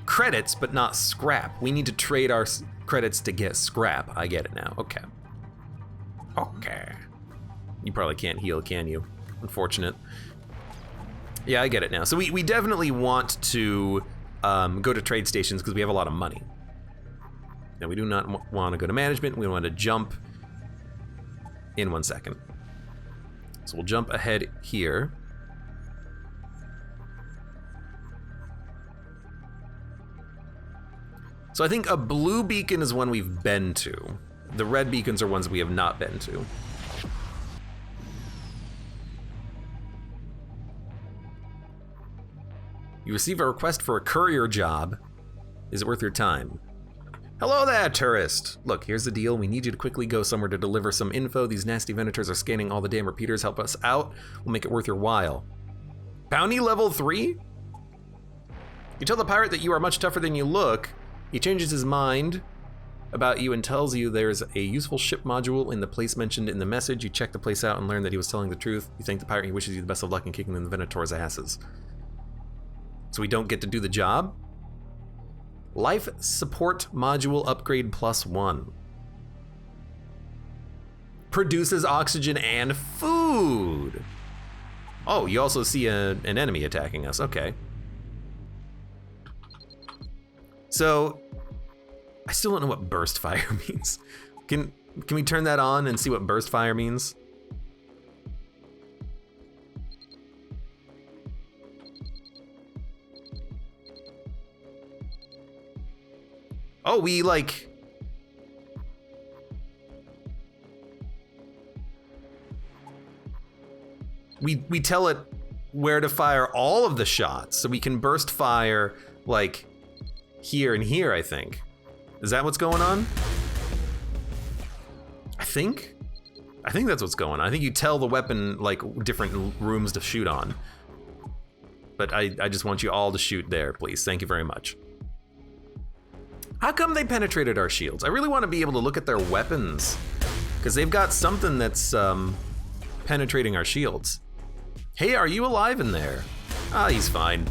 credits, but not scrap. We need to trade our credits to get scrap. I get it now. Okay. Okay. You probably can't heal, can you? Unfortunate. Yeah, I get it now. So we definitely want to go to trade stations because we have a lot of money. Now we do not want to go to management. We want to jump in 1 second. So we'll jump ahead here. So I think a blue beacon is one we've been to. The red beacons are ones we have not been to. You receive a request for a courier job. Is it worth your time? Hello there, tourist. Look, here's the deal. We need you to quickly go somewhere to deliver some info. These nasty Venators are scanning all the damn repeaters. Help us out. We'll make it worth your while. Bounty level 3? You tell the pirate that you are much tougher than you look. He changes his mind about you and tells you there's a useful ship module in the place mentioned in the message. You check the place out and learn that he was telling the truth. You thank the pirate. He wishes you the best of luck in kicking the Venator's asses. So we don't get to do the job. Life support module upgrade +1. Produces oxygen and food. Oh, you also see an enemy attacking us. Okay. So, I still don't know what burst fire means. Can we turn that on and see what burst fire means? Oh, we like... We tell it where to fire all of the shots, so we can burst fire, like, here and here, I think. Is that what's going on? I think that's what's going on. I think you tell the weapon, like, different rooms to shoot on. But I just want you all to shoot there, please. Thank you very much. How come they penetrated our shields? I really want to be able to look at their weapons, because they've got something that's penetrating our shields. Hey, are you alive in there? Ah, he's fine.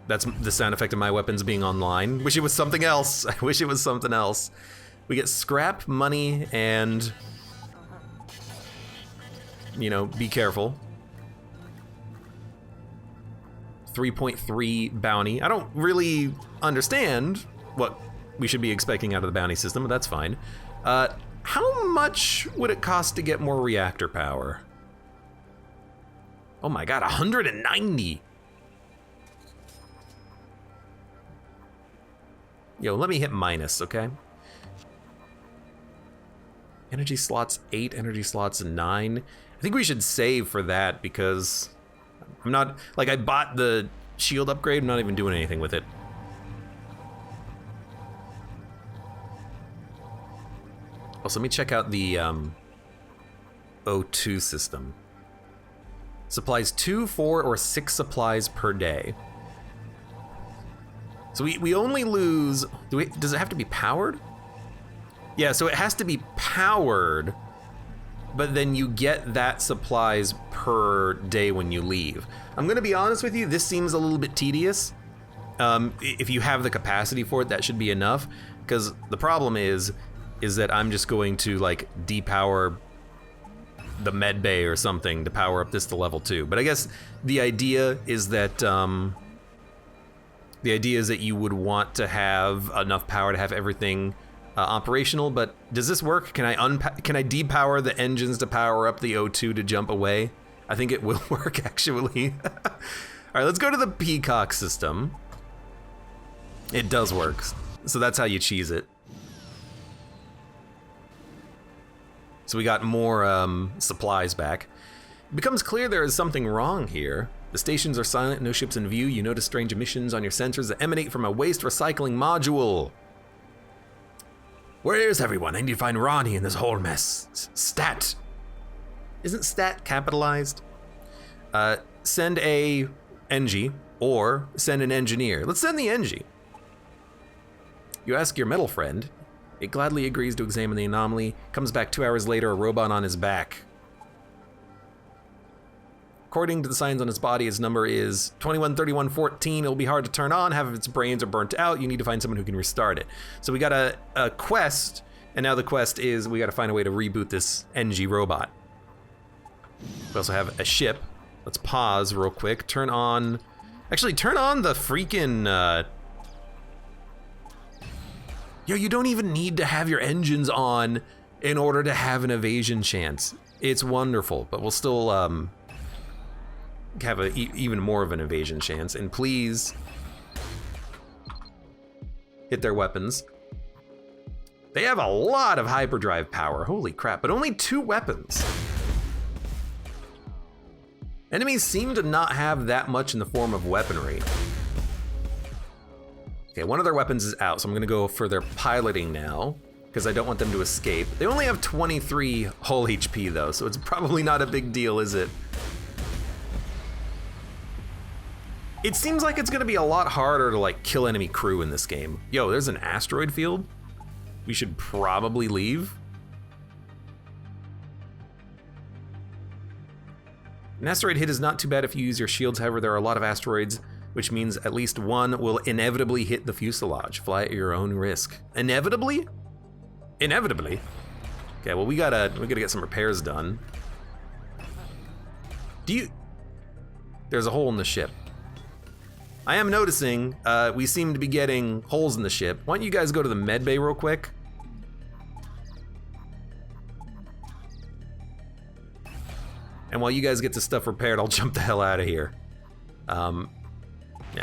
That's the sound effect of my weapons being online. Wish it was something else. I wish it was something else. We get scrap, money, and... you know, be careful. 3.3 bounty. I don't really understand what we should be expecting out of the bounty system, but that's fine. How much would it cost to get more reactor power? Oh my god, 190! Yo, let me hit minus, okay? Energy slots 8, energy slots 9. I think we should save for that because I'm not, like, I bought the shield upgrade, I'm not even doing anything with it. Also, let me check out the O2 system. Supplies 2, 4, or 6 supplies per day. So we only lose, does it have to be powered? Yeah, so it has to be powered, but then you get that supplies per day when you leave. I'm gonna be honest with you, this seems a little bit tedious. If you have the capacity for it, that should be enough, because the problem is that I'm just going to like depower the med bay or something to power up this to level 2. But I guess the idea is that you would want to have enough power to have everything operational. But does this work? Can I depower the engines to power up the O2 to jump away? I think it will work actually. All right, let's go to the Peacock system. It does work, so that's how you cheese it. So we got more supplies back. It becomes clear there is something wrong here. The stations are silent, no ships in view. You notice strange emissions on your sensors that emanate from a waste recycling module. Where is everyone? I need to find Ronnie in this whole mess. Stat. Isn't stat capitalized? Send a NG or send an engineer. Let's send the NG. You ask your metal friend. It gladly agrees to examine the anomaly. Comes back 2 hours later, a robot on his back. According to the signs on its body, its number is 213114. It'll be hard to turn on. Half of its brains are burnt out. You need to find someone who can restart it. So we got a quest, and now the quest is we got to find a way to reboot this NG robot. We also have a ship. Let's pause real quick. Turn on the freaking... Yo, you don't even need to have your engines on in order to have an evasion chance. It's wonderful, but we'll still have even more of an evasion chance. And please hit their weapons. They have a lot of hyperdrive power, holy crap, but only 2 weapons. Enemies seem to not have that much in the form of weaponry. Okay, one of their weapons is out, so I'm gonna go for their piloting now, because I don't want them to escape. They only have 23 hull HP though, so it's probably not a big deal, is it? It seems like it's gonna be a lot harder to like kill enemy crew in this game. Yo, there's an asteroid field. We should probably leave. An asteroid hit is not too bad if you use your shields, however there are a lot of asteroids, which means at least one will inevitably hit the fuselage. Fly at your own risk. Inevitably? Inevitably? Okay, well we gotta get some repairs done. There's a hole in the ship. I am noticing we seem to be getting holes in the ship. Why don't you guys go to the med bay real quick? And while you guys get this stuff repaired, I'll jump the hell out of here. Yeah,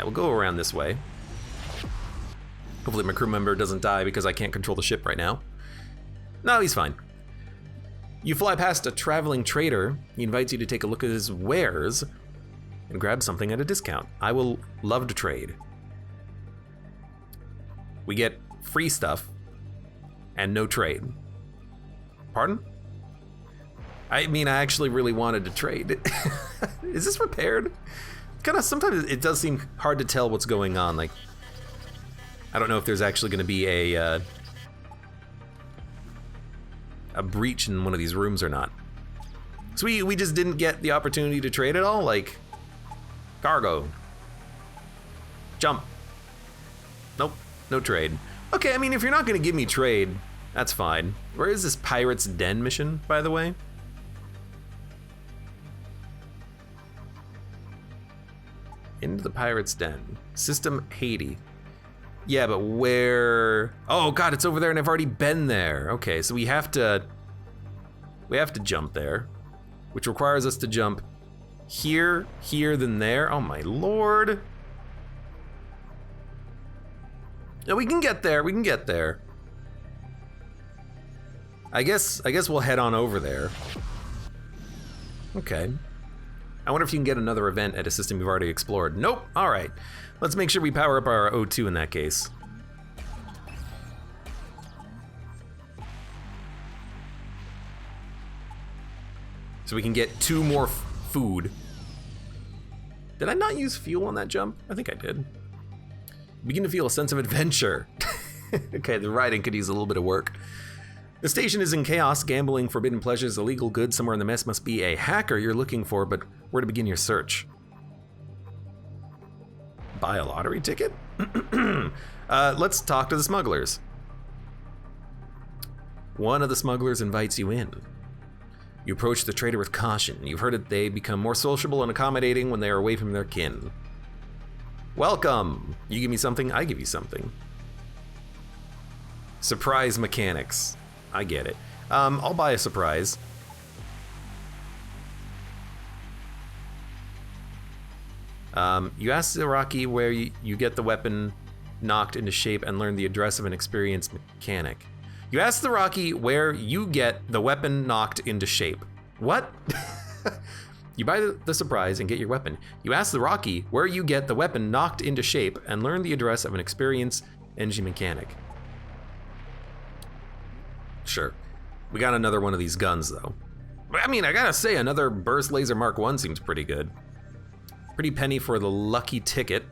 we'll go around this way. Hopefully my crew member doesn't die because I can't control the ship right now. No, he's fine. You fly past a traveling trader. He invites you to take a look at his wares and grab something at a discount. I will love to trade. We get free stuff and no trade. Pardon? I mean, I actually really wanted to trade. Is this repaired? Kind of, sometimes it does seem hard to tell what's going on. Like, I don't know if there's actually going to be a breach in one of these rooms or not. So we just didn't get the opportunity to trade at all? Like, cargo. Jump. Nope, no trade. Okay, I mean, if you're not going to give me trade, that's fine. Where is this Pirate's Den mission, by the way? Into the Pirate's Den. System Haiti. Yeah, but where? Oh God, it's over there and I've already been there. Okay, so we have to jump there, which requires us to jump here, here, then there. Oh my Lord. No, we can get there, we can get there. I guess we'll head on over there. Okay. I wonder if you can get another event at a system you've already explored. Nope, all right. Let's make sure we power up our O2 in that case. So we can get 2 more food. Did I not use fuel on that jump? I think I did. Begin to feel a sense of adventure. Okay, the riding could use a little bit of work. The station is in chaos. Gambling, forbidden pleasures, illegal goods. Somewhere in the mess must be a hacker you're looking for, but where to begin your search? Buy a lottery ticket? Let's talk to the smugglers. One of the smugglers invites you in. You approach the trader with caution. You've heard that they become more sociable and accommodating when they are away from their kin. Welcome! You give me something, I give you something. Surprise mechanics. I get it. I'll buy a surprise. You ask the Rocky where you get the weapon knocked into shape and learn the address of an experienced mechanic. You ask the Rocky where you get the weapon knocked into shape. What? You buy the surprise and get your weapon. You ask the Rocky where you get the weapon knocked into shape and learn the address of an experienced engine mechanic. Sure. We got another one of these guns though. I mean, I gotta say, another Burst Laser Mark 1 seems pretty good. Pretty penny for the lucky ticket.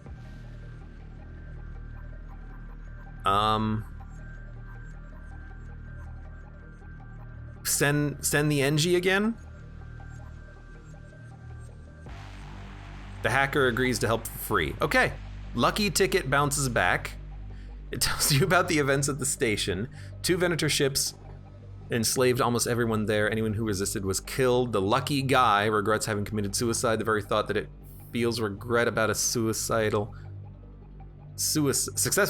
Send the NG again? The hacker agrees to help for free. Okay, lucky ticket bounces back. It tells you about the events at the station. 2 Venator ships enslaved almost everyone there. Anyone who resisted was killed. The lucky guy regrets having committed suicide. The very thought that it feels regret about a successful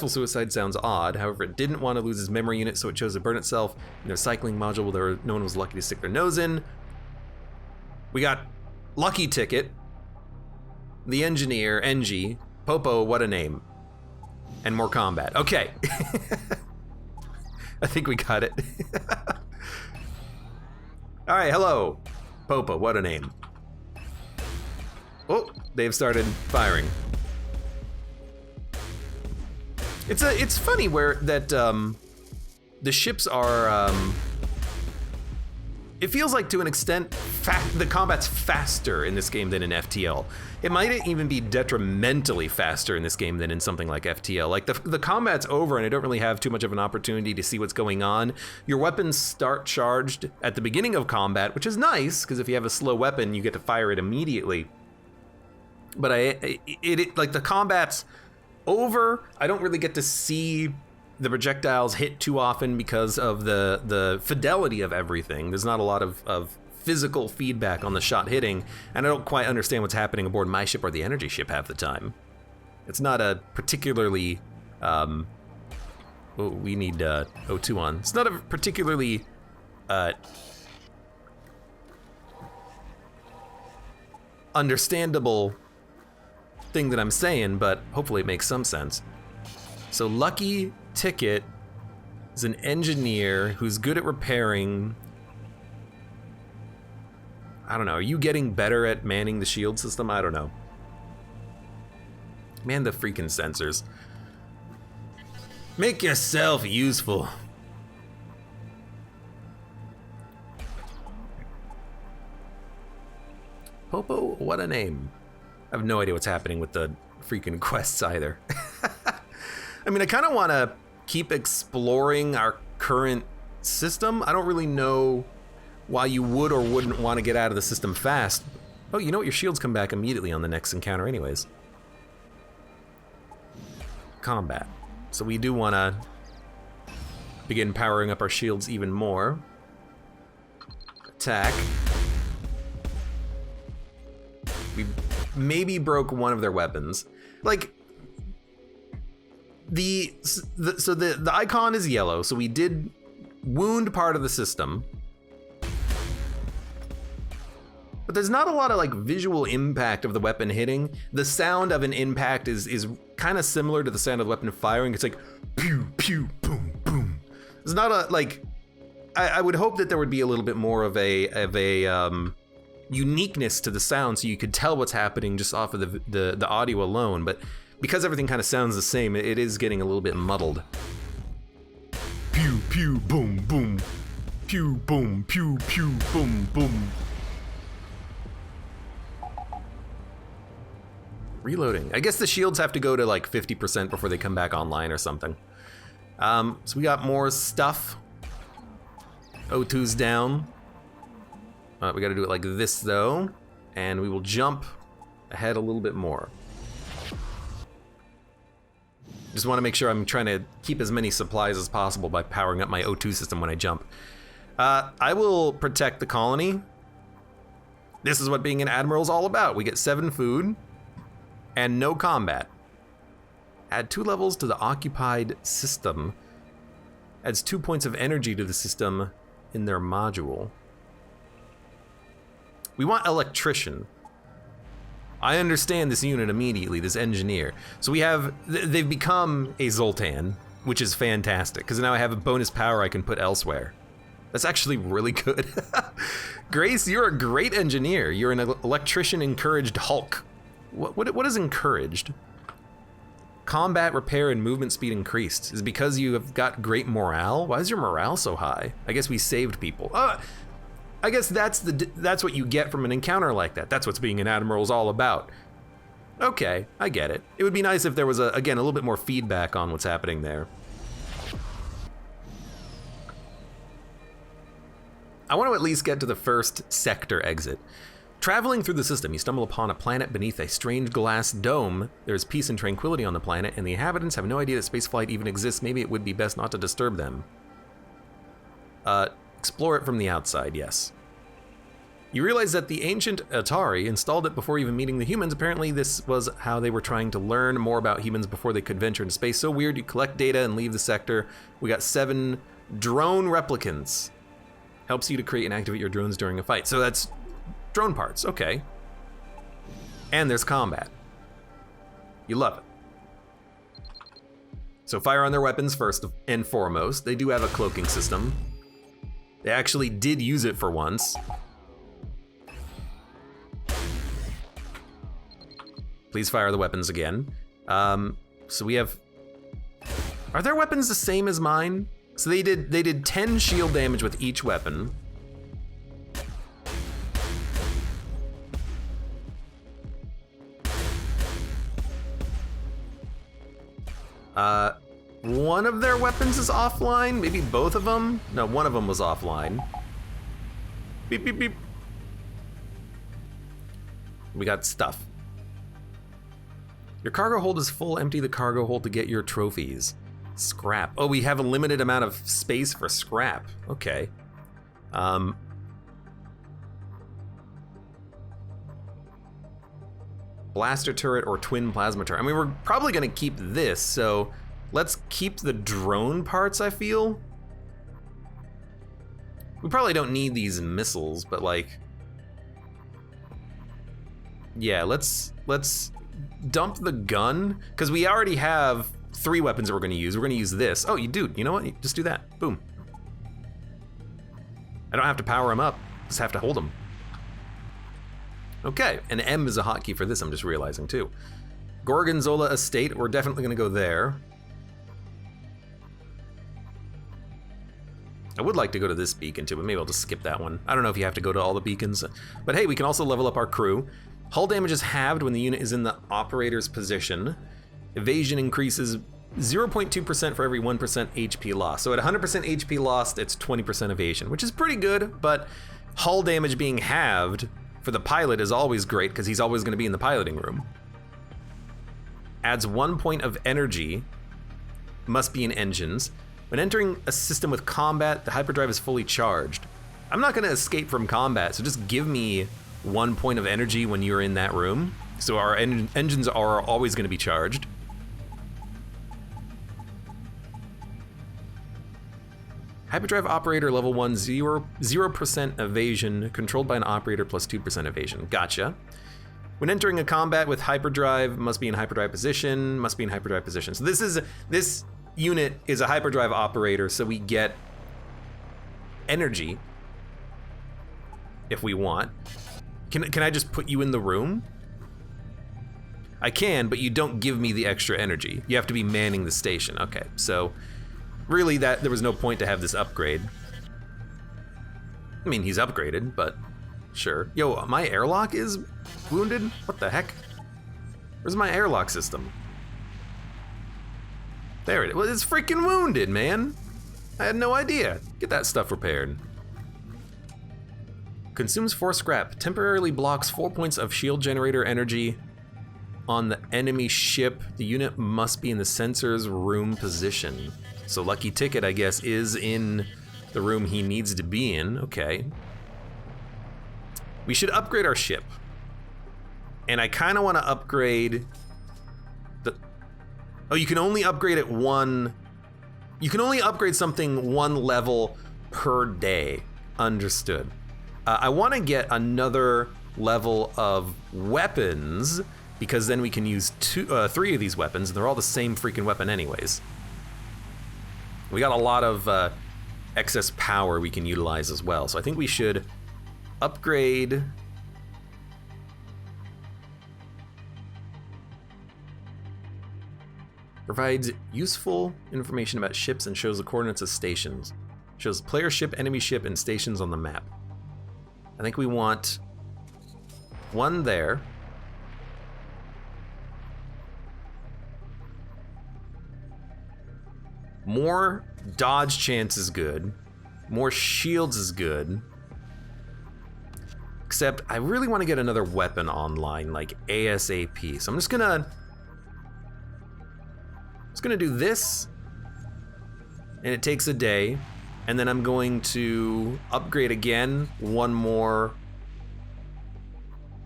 suicide sounds odd. However, it didn't want to lose his memory unit, so it chose to burn itself in a recycling module where no one was lucky to stick their nose in. We got lucky ticket, the engineer, NG, Popo, what a name, and more combat. Okay. I think we got it. All right, hello, Popo, what a name. Oh, they've started firing. It's funny where that the ships are It feels like, to an extent, the combat's faster in this game than in FTL. It might even be detrimentally faster in this game than in something like FTL. Like, the combat's over and I don't really have too much of an opportunity to see what's going on. Your weapons start charged at the beginning of combat, which is nice, because if you have a slow weapon, you get to fire it immediately. But like, the combat's over. I don't really get to see the projectiles hit too often because of the fidelity of everything. There's not a lot of physical feedback on the shot hitting, and I don't quite understand what's happening aboard my ship or the energy ship half the time. It's not a particularly, we need O2 on. It's not a particularly understandable thing that I'm saying, but hopefully it makes some sense. So Lucky Ticket is an engineer who's good at repairing. I don't know, are you getting better at manning the shield system? I don't know. Man, the freaking sensors. Make yourself useful. Popo, what a name. I have no idea what's happening with the freaking quests either. I mean, I kind of want to keep exploring our current system. I don't really know why you would or wouldn't want to get out of the system fast. Oh, you know what? Your shields come back immediately on the next encounter anyways. Combat. So we do want to begin powering up our shields even more. Attack. We maybe broke one of their weapons. Like, the icon is yellow, so we did wound part of the system. But there's not a lot of like visual impact of the weapon hitting. The sound of an impact is kind of similar to the sound of the weapon firing. It's like pew pew boom boom. There's not a like. I would hope that there would be a little bit more of a uniqueness to the sound, so you could tell what's happening just off of the audio alone. But because everything kind of sounds the same, it is getting a little bit muddled. Pew pew boom boom. Pew boom pew pew boom boom. Reloading. I guess the shields have to go to like 50% before they come back online or something. So we got more stuff. O2's down. We gotta do it like this though. And we will jump ahead a little bit more. Just wanna make sure I'm trying to keep as many supplies as possible by powering up my O2 system when I jump. I will protect the colony. This is what being an admiral is all about. We get 7 food. And no combat. Add 2 levels to the occupied system. Adds 2 points of energy to the system in their module. We want electrician. I understand this unit immediately, this engineer. So we have, they've become a Zoltan, which is fantastic, because now I have a bonus power I can put elsewhere. That's actually really good. Grace, you're a great engineer. You're an electrician encouraged Hulk. What is encouraged? Combat, repair, and movement speed increased. Is it because you have got great morale? Why is your morale so high? I guess we saved people. I guess that's what you get from an encounter like that. That's what being an admiral is all about. Okay, I get it. It would be nice if there was, again, a little bit more feedback on what's happening there. I want to at least get to the first sector exit. Traveling through the system, you stumble upon a planet beneath a strange glass dome. There's peace and tranquility on the planet, and the inhabitants have no idea that spaceflight even exists. Maybe it would be best not to disturb them. Explore it from the outside, yes. You realize that the ancient Atari installed it before even meeting the humans. Apparently this was how they were trying to learn more about humans before they could venture into space. So weird, you collect data and leave the sector. We got 7 drone replicants. Helps you to create and activate your drones during a fight. So that's drone parts, okay. And there's combat. You love it. So fire on their weapons first and foremost. They do have a cloaking system. They actually did use it for once. Please fire the weapons again. So we have, are their weapons the same as mine? So they did 10 shield damage with each weapon. One of their weapons is offline, maybe both of them? No, one of them was offline. Beep, beep, beep. We got stuff. Your cargo hold is full. Empty the cargo hold to get your trophies. Scrap. Oh, we have a limited amount of space for scrap. Okay. Blaster turret or twin plasma turret. I mean, we're probably gonna keep this, so let's keep the drone parts, I feel. We probably don't need these missiles, but like, yeah, let's dump the gun, because we already have 3 weapons that we're gonna use. We're gonna use this. Oh, dude, you know what? Just do that. Boom. I don't have to power them up, just have to hold them. Okay, and M is a hotkey for this, I'm just realizing too. Gorgonzola Estate, we're definitely gonna go there. I would like to go to this beacon too, but maybe I'll just skip that one. I don't know if you have to go to all the beacons, but hey, we can also level up our crew. Hull damage is halved when the unit is in the operator's position. Evasion increases 0.2% for every 1% HP loss. So at 100% HP lost, it's 20% evasion, which is pretty good, but hull damage being halved for the pilot is always great because he's always going to be in the piloting room. Adds 1 point of energy, must be in engines. When entering a system with combat, the hyperdrive is fully charged. I'm not going to escape from combat, so just give me 1 point of energy when you're in that room. So our engines are always going to be charged. Hyperdrive operator level 1, 0% evasion, controlled by an operator plus 2% evasion. Gotcha. When entering a combat with hyperdrive, must be in hyperdrive position, must be in hyperdrive position. So this unit is a hyperdrive operator, so we get energy if we want. Can I just put you in the room? I can, but you don't give me the extra energy. You have to be manning the station. Okay, so really there was no point to have this upgrade. I mean, he's upgraded, but sure. Yo, my airlock is wounded? What the heck? Where's my airlock system? There it is. Well, it's freaking wounded, man. I had no idea. Get that stuff repaired. Consumes 4 scrap. Temporarily blocks 4 points of shield generator energy on the enemy ship. The unit must be in the sensor's room position. So Lucky Ticket, I guess, is in the room he needs to be in. Okay. We should upgrade our ship. And I kind of want to upgrade the... Oh, you can only upgrade it one... You can only upgrade something 1 level per day. Understood. I want to get another level of weapons, because then we can use 3 of these weapons, and they're all the same freaking weapon anyways. We got a lot of excess power we can utilize as well, so I think we should upgrade. Provides useful information about ships and shows the coordinates of stations. Shows player ship, enemy ship, and stations on the map. I think we want 1 there. More dodge chance is good. More shields is good. Except I really want to get another weapon online, like ASAP. So I'm just gonna do this, and it takes a day. And then I'm going to upgrade again 1 more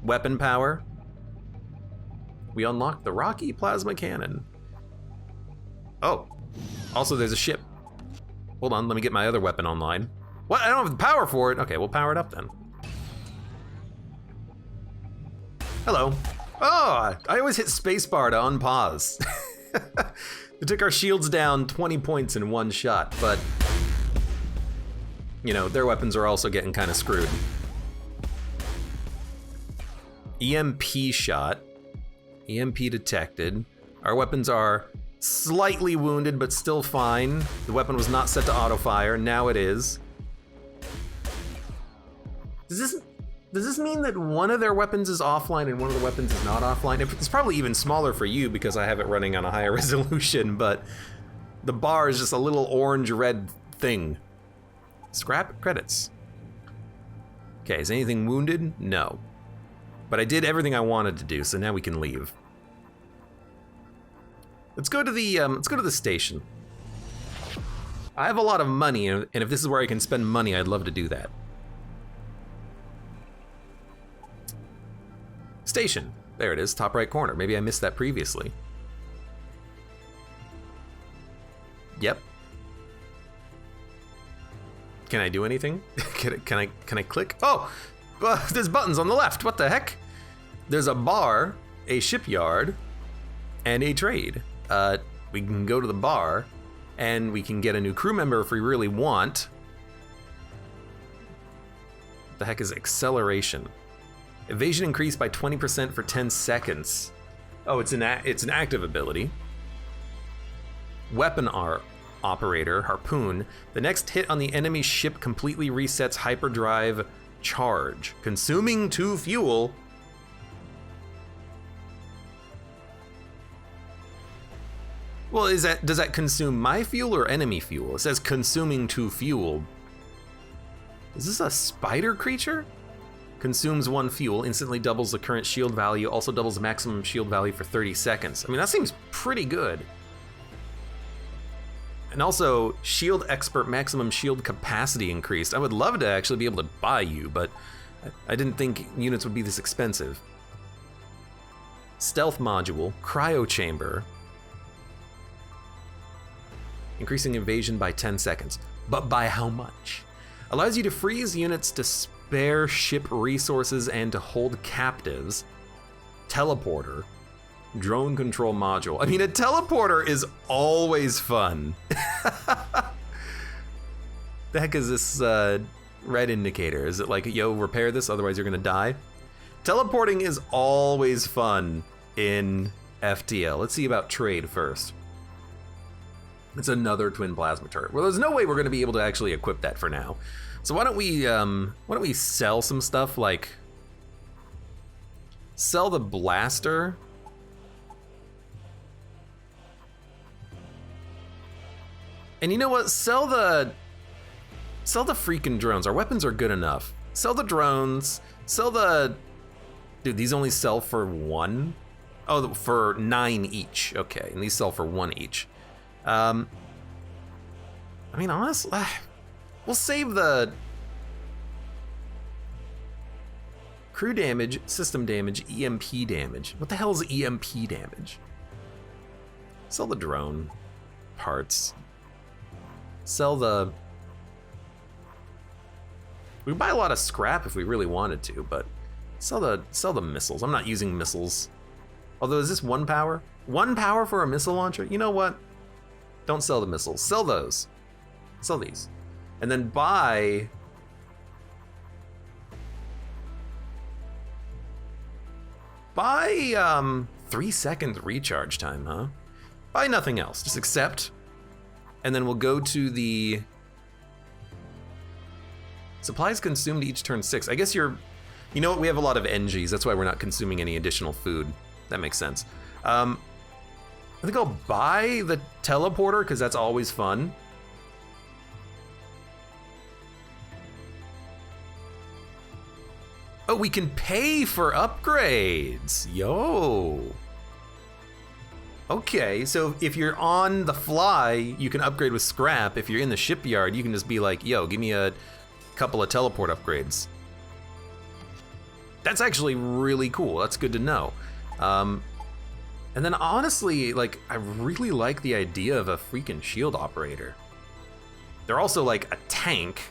weapon power. We unlocked the Rocky Plasma Cannon. Oh, also there's a ship. Hold on, let me get my other weapon online. What? I don't have the power for it. Okay, we'll power it up then. Hello. Oh, I always hit spacebar to unpause. It took our shields down 20 points in 1 shot, but you know, their weapons are also getting kind of screwed. EMP shot. EMP detected. Our weapons are slightly wounded, but still fine. The weapon was not set to auto fire. Now it is. Does Does this mean that one of their weapons is offline and one of the weapons is not offline? It's probably even smaller for you because I have it running on a higher resolution, but the bar is just a little orange-red thing. Scrap credits. Okay, is anything wounded? No. But I did everything I wanted to do, so now we can leave. Let's go to the station. I have a lot of money, and if this is where I can spend money, I'd love to do that. Station. There it is, top right corner. Maybe I missed that previously. Yep. Can I do anything? Can I click? Oh, there's buttons on the left. What the heck? There's a bar, a shipyard, and a trade. We can go to the bar, and we can get a new crew member if we really want. What the heck is acceleration? Evasion increased by 20% for 10 seconds. Oh, it's an active ability. Weapon operator, harpoon. The next hit on the enemy ship completely resets hyperdrive charge, consuming 2 fuel. Well, does that consume my fuel or enemy fuel? It says consuming 2 fuel. Is this a spider creature? Consumes 1 fuel, instantly doubles the current shield value, also doubles the maximum shield value for 30 seconds. I mean, that seems pretty good. And also, shield expert maximum shield capacity increased. I would love to actually be able to buy you, but I didn't think units would be this expensive. Stealth module, cryo chamber. Increasing evasion by 10 seconds. But by how much? Allows you to freeze units to spare ship resources and to hold captives. Teleporter. Drone control module. I mean, a teleporter is always fun. The heck is this red indicator? Is it like, yo, repair this, otherwise you're gonna die? Teleporting is always fun in FTL. Let's see about trade first. It's another twin plasma turret. Well, there's no way we're gonna be able to actually equip that for now. So why don't we sell some stuff, like sell the blaster. And you know what? Sell the freaking drones. Our weapons are good enough. Sell the drones. Sell the... Dude, these only sell for 1? Oh, for 9 each. Okay, and these sell for 1 each. I mean, honestly, we'll save the crew damage, system damage, EMP damage. What the hell is EMP damage? Sell the drone parts. Sell the... We could buy a lot of scrap if we really wanted to, but sell the missiles. I'm not using missiles. Although, is this 1 power? 1 power for a missile launcher? You know what? Don't sell the missiles. Sell those. Sell these. And then buy... Buy 3-second recharge time, huh? Buy nothing else. Just accept. And then we'll go to the... Supplies consumed each turn 6. I guess you're... You know what? We have a lot of NGs. That's why we're not consuming any additional food. That makes sense. I think I'll buy the teleporter because that's always fun. Oh, we can pay for upgrades. Yo. Okay, so if you're on the fly, you can upgrade with scrap. If you're in the shipyard, you can just be like, yo, give me a couple of teleport upgrades. That's actually really cool. That's good to know. And then honestly, like, I really like the idea of a freaking shield operator. They're also like a tank.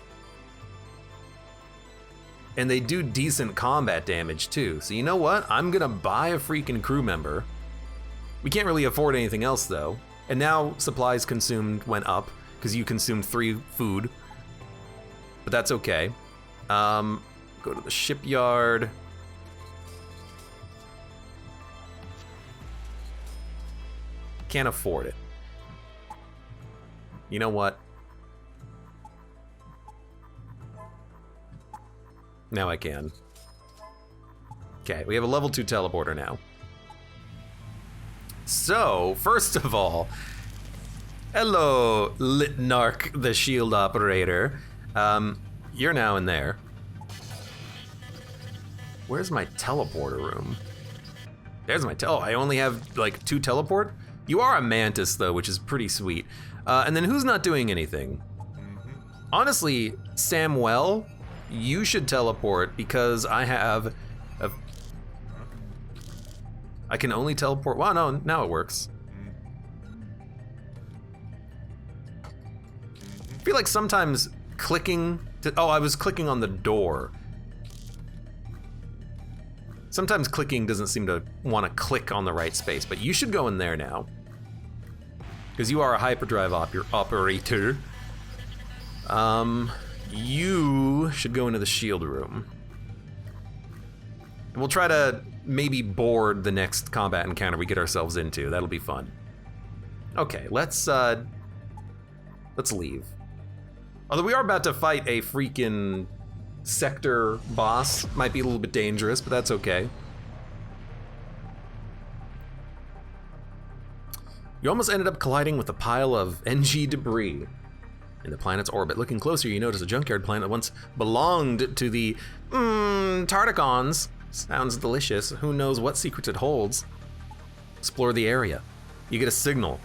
And they do decent combat damage too. So you know what? I'm gonna buy a freaking crew member. We can't really afford anything else though. And now supplies consumed went up because you consumed 3 food. But that's okay. Go to the shipyard. Can't afford it. You know what? Now I can. Okay, we have a level 2 teleporter now. So, first of all, hello, Litnark, the shield operator. You're now in there. Where's my teleporter room? There's my I only have like 2 teleport? You are a mantis though, which is pretty sweet. And then who's not doing anything? Honestly, Samuel, you should teleport because I have I can only teleport. Wow, no, now it works. I feel like sometimes clicking I was clicking on the door. Sometimes clicking doesn't seem to want to click on the right space, but you should go in there now. Because you are a hyperdrive operator. You should go into the shield room. And we'll try to maybe board the next combat encounter we get ourselves into. That'll be fun. Okay, let's leave. Although we are about to fight a freaking sector boss. Might be a little bit dangerous, but that's okay. You almost ended up colliding with a pile of NG debris in the planet's orbit. Looking closer, you notice a junkyard planet that once belonged to the Tardigons. Sounds delicious. Who knows what secrets it holds? Explore the area. You get a signal.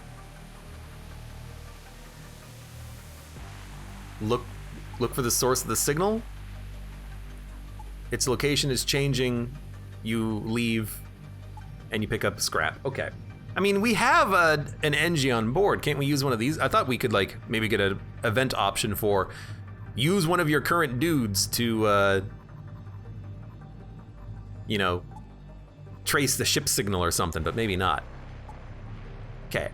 Look for the source of the signal. Its location is changing. You leave, and you pick up scrap. Okay. I mean, we have an NG on board. Can't we use one of these? I thought we could like maybe get an event option for use one of your current dudes to, you know, trace the ship signal or something, but maybe not. Okay,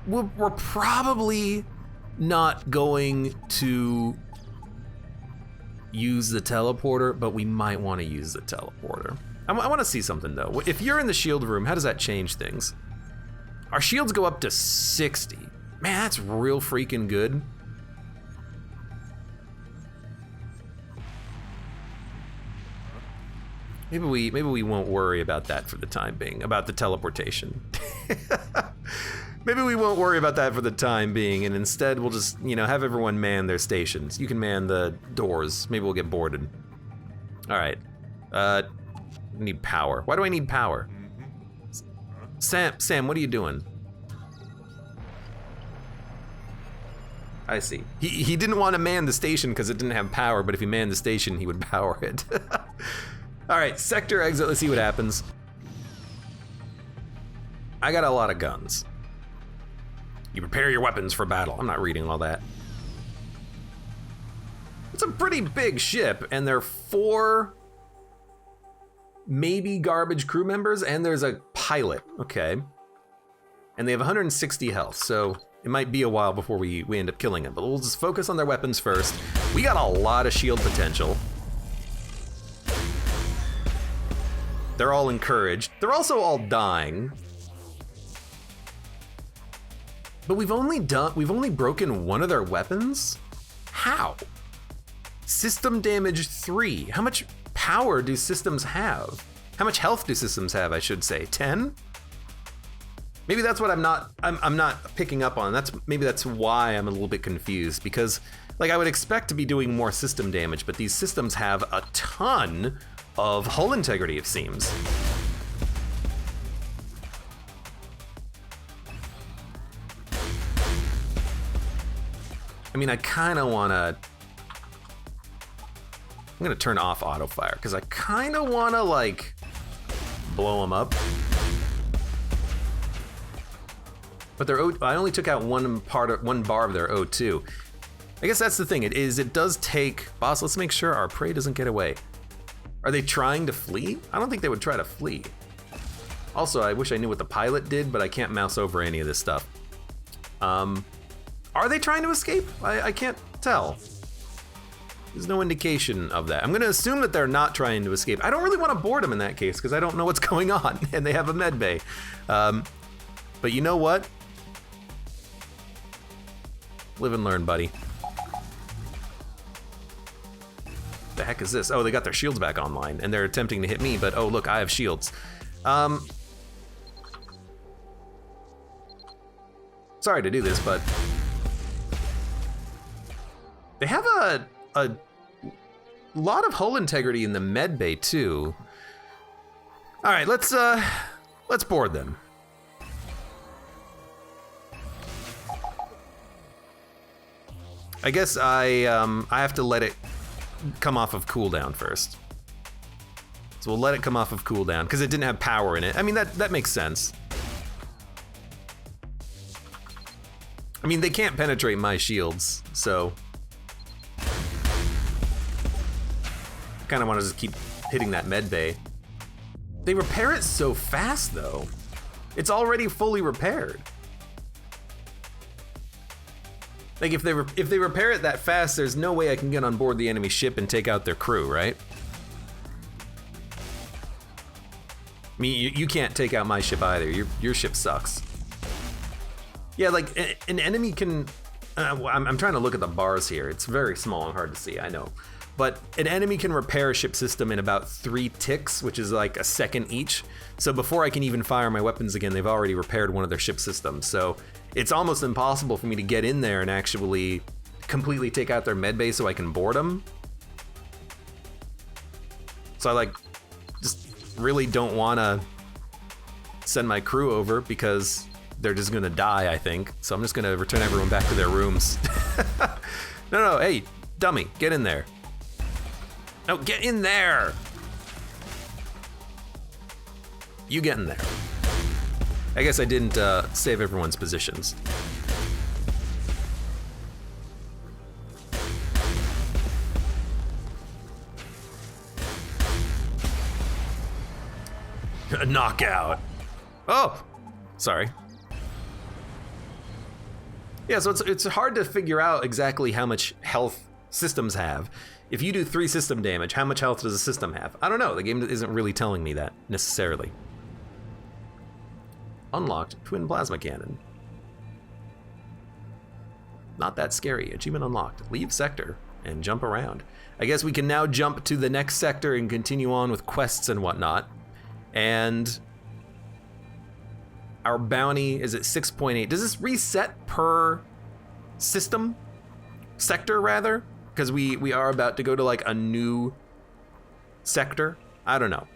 we're probably not going to use the teleporter, but we might want to use the teleporter. I want to see something though. If you're in the shield room, how does that change things? Our shields go up to 60. Man, that's real freaking good. Maybe we won't worry about that for the time being, about the teleportation. Maybe we won't worry about that for the time being, and instead we'll just, you know, have everyone man their stations. You can man the doors. Maybe we'll get boarded. All right. I need power. Why do I need power? Sam, what are you doing? I see. He didn't want to man the station because it didn't have power, but if he manned the station, he would power it. All right, sector exit. Let's see what happens. I got a lot of guns. You prepare your weapons for battle. I'm not reading all that. It's a pretty big ship, and there are 4 maybe garbage crew members, and there's a pilot. Okay. And they have 160 health, so it might be a while before we end up killing them, but we'll just focus on their weapons first. We got a lot of shield potential. They're all encouraged. They're also all dying. But we've only broken one of their weapons? How? System damage 3. How much power do systems have? How much health do systems have, I should say? 10? Maybe that's what I'm not picking up on. Maybe that's why I'm a little bit confused, because like I would expect to be doing more system damage, but these systems have a ton of hull integrity, it seems. I mean, I kind of want to... I'm going to turn off auto fire, because I kind of want to, like, blow them up. But I only took out one bar of their O2. I guess that's the thing. It does take... Boss, let's make sure our prey doesn't get away. Are they trying to flee? I don't think they would try to flee. Also, I wish I knew what the pilot did, but I can't mouse over any of this stuff. Are they trying to escape? I can't tell. There's no indication of that. I'm gonna assume that they're not trying to escape. I don't really want to board them in that case because I don't know what's going on, and they have a med bay. But you know what? Live and learn, buddy. the heck is this? Oh, they got their shields back online, and they're attempting to hit me, but oh, look, I have shields. Sorry to do this, but they have a lot of hull integrity in the med bay too. All right, let's board them. I guess I have to let it come off of cooldown first. So we'll let it come off of cooldown because it didn't have power in it. I mean, that makes sense. I mean, they can't penetrate my shields, so I kind of want to just keep hitting that med bay. They repair it so fast, though. It's already fully repaired. Like, if they repair it that fast, there's no way I can get on board the enemy ship and take out their crew, right? I mean, you can't take out my ship either. Your ship sucks. Yeah, like, an enemy can... I'm trying to look at the bars here. It's very small and hard to see, I know. But an enemy can repair a ship system in about 3 ticks, which is like a second each. So before I can even fire my weapons again, they've already repaired one of their ship systems. So it's almost impossible for me to get in there and actually completely take out their med bay so I can board them. So I like just really don't want to send my crew over because they're just gonna die, I think. So I'm just gonna return everyone back to their rooms. No, hey, dummy, get in there. No, get in there. You get in there. I guess I didn't save everyone's positions. A knockout. Oh, sorry. Yeah, so it's hard to figure out exactly how much health systems have. If you do 3 system damage, how much health does a system have? I don't know, the game isn't really telling me that, necessarily. Unlocked twin plasma cannon. Not that scary, achievement unlocked. Leave sector and jump around. I guess we can now jump to the next sector and continue on with quests and whatnot. And our bounty is at 6.8. Does this reset per system? Sector, rather? Because we are about to go to like a new sector. I don't know.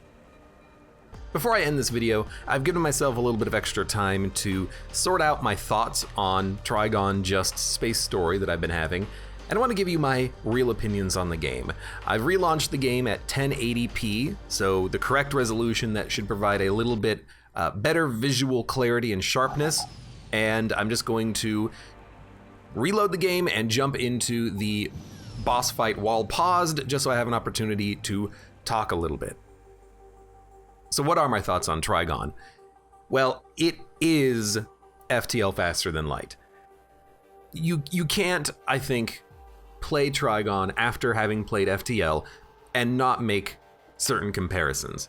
Before I end this video, I've given myself a little bit of extra time to sort out my thoughts on Trigon Just Space Story that I've been having, and I want to give you my real opinions on the game. I've relaunched the game at 1080p, so the correct resolution that should provide a little bit better visual clarity and sharpness, and I'm just going to reload the game and jump into the boss fight while paused, just so I have an opportunity to talk a little bit. So what are my thoughts on Trigon? Well, it is FTL faster than light. You can't, I think, play Trigon after having played FTL and not make certain comparisons.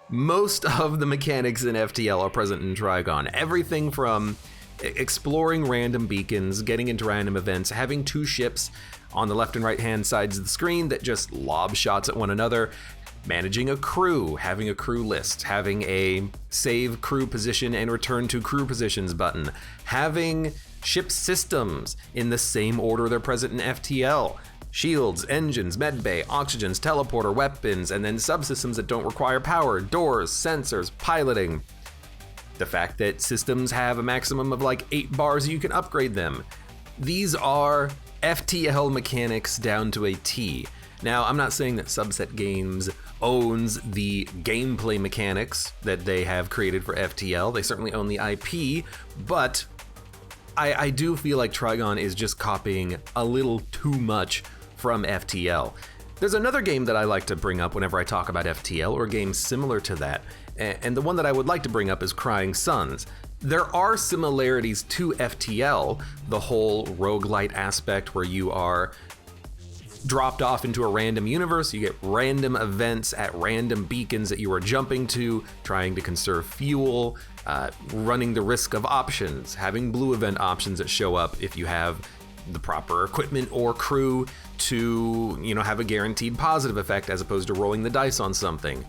Most of the mechanics in FTL are present in Trigon. Everything from exploring random beacons, getting into random events, having 2 ships on the left and right hand sides of the screen that just lob shots at one another, managing a crew, having a crew list, having a save crew position and return to crew positions button, having ship systems in the same order they're present in FTL. Shields, engines, medbay, oxygens, teleporter, weapons, and then subsystems that don't require power, doors, sensors, piloting. The fact that systems have a maximum of like 8 bars, you can upgrade them. These are FTL mechanics down to a T. Now, I'm not saying that Subset Games owns the gameplay mechanics that they have created for FTL. They certainly own the IP, but I do feel like Trigon is just copying a little too much from FTL. There's another game that I like to bring up whenever I talk about FTL, or games similar to that, and the one that I would like to bring up is Crying Suns. There are similarities to FTL, the whole roguelite aspect where you are dropped off into a random universe, you get random events at random beacons that you are jumping to, trying to conserve fuel, running the risk of options, having blue event options that show up if you have the proper equipment or crew to, have a guaranteed positive effect as opposed to rolling the dice on something.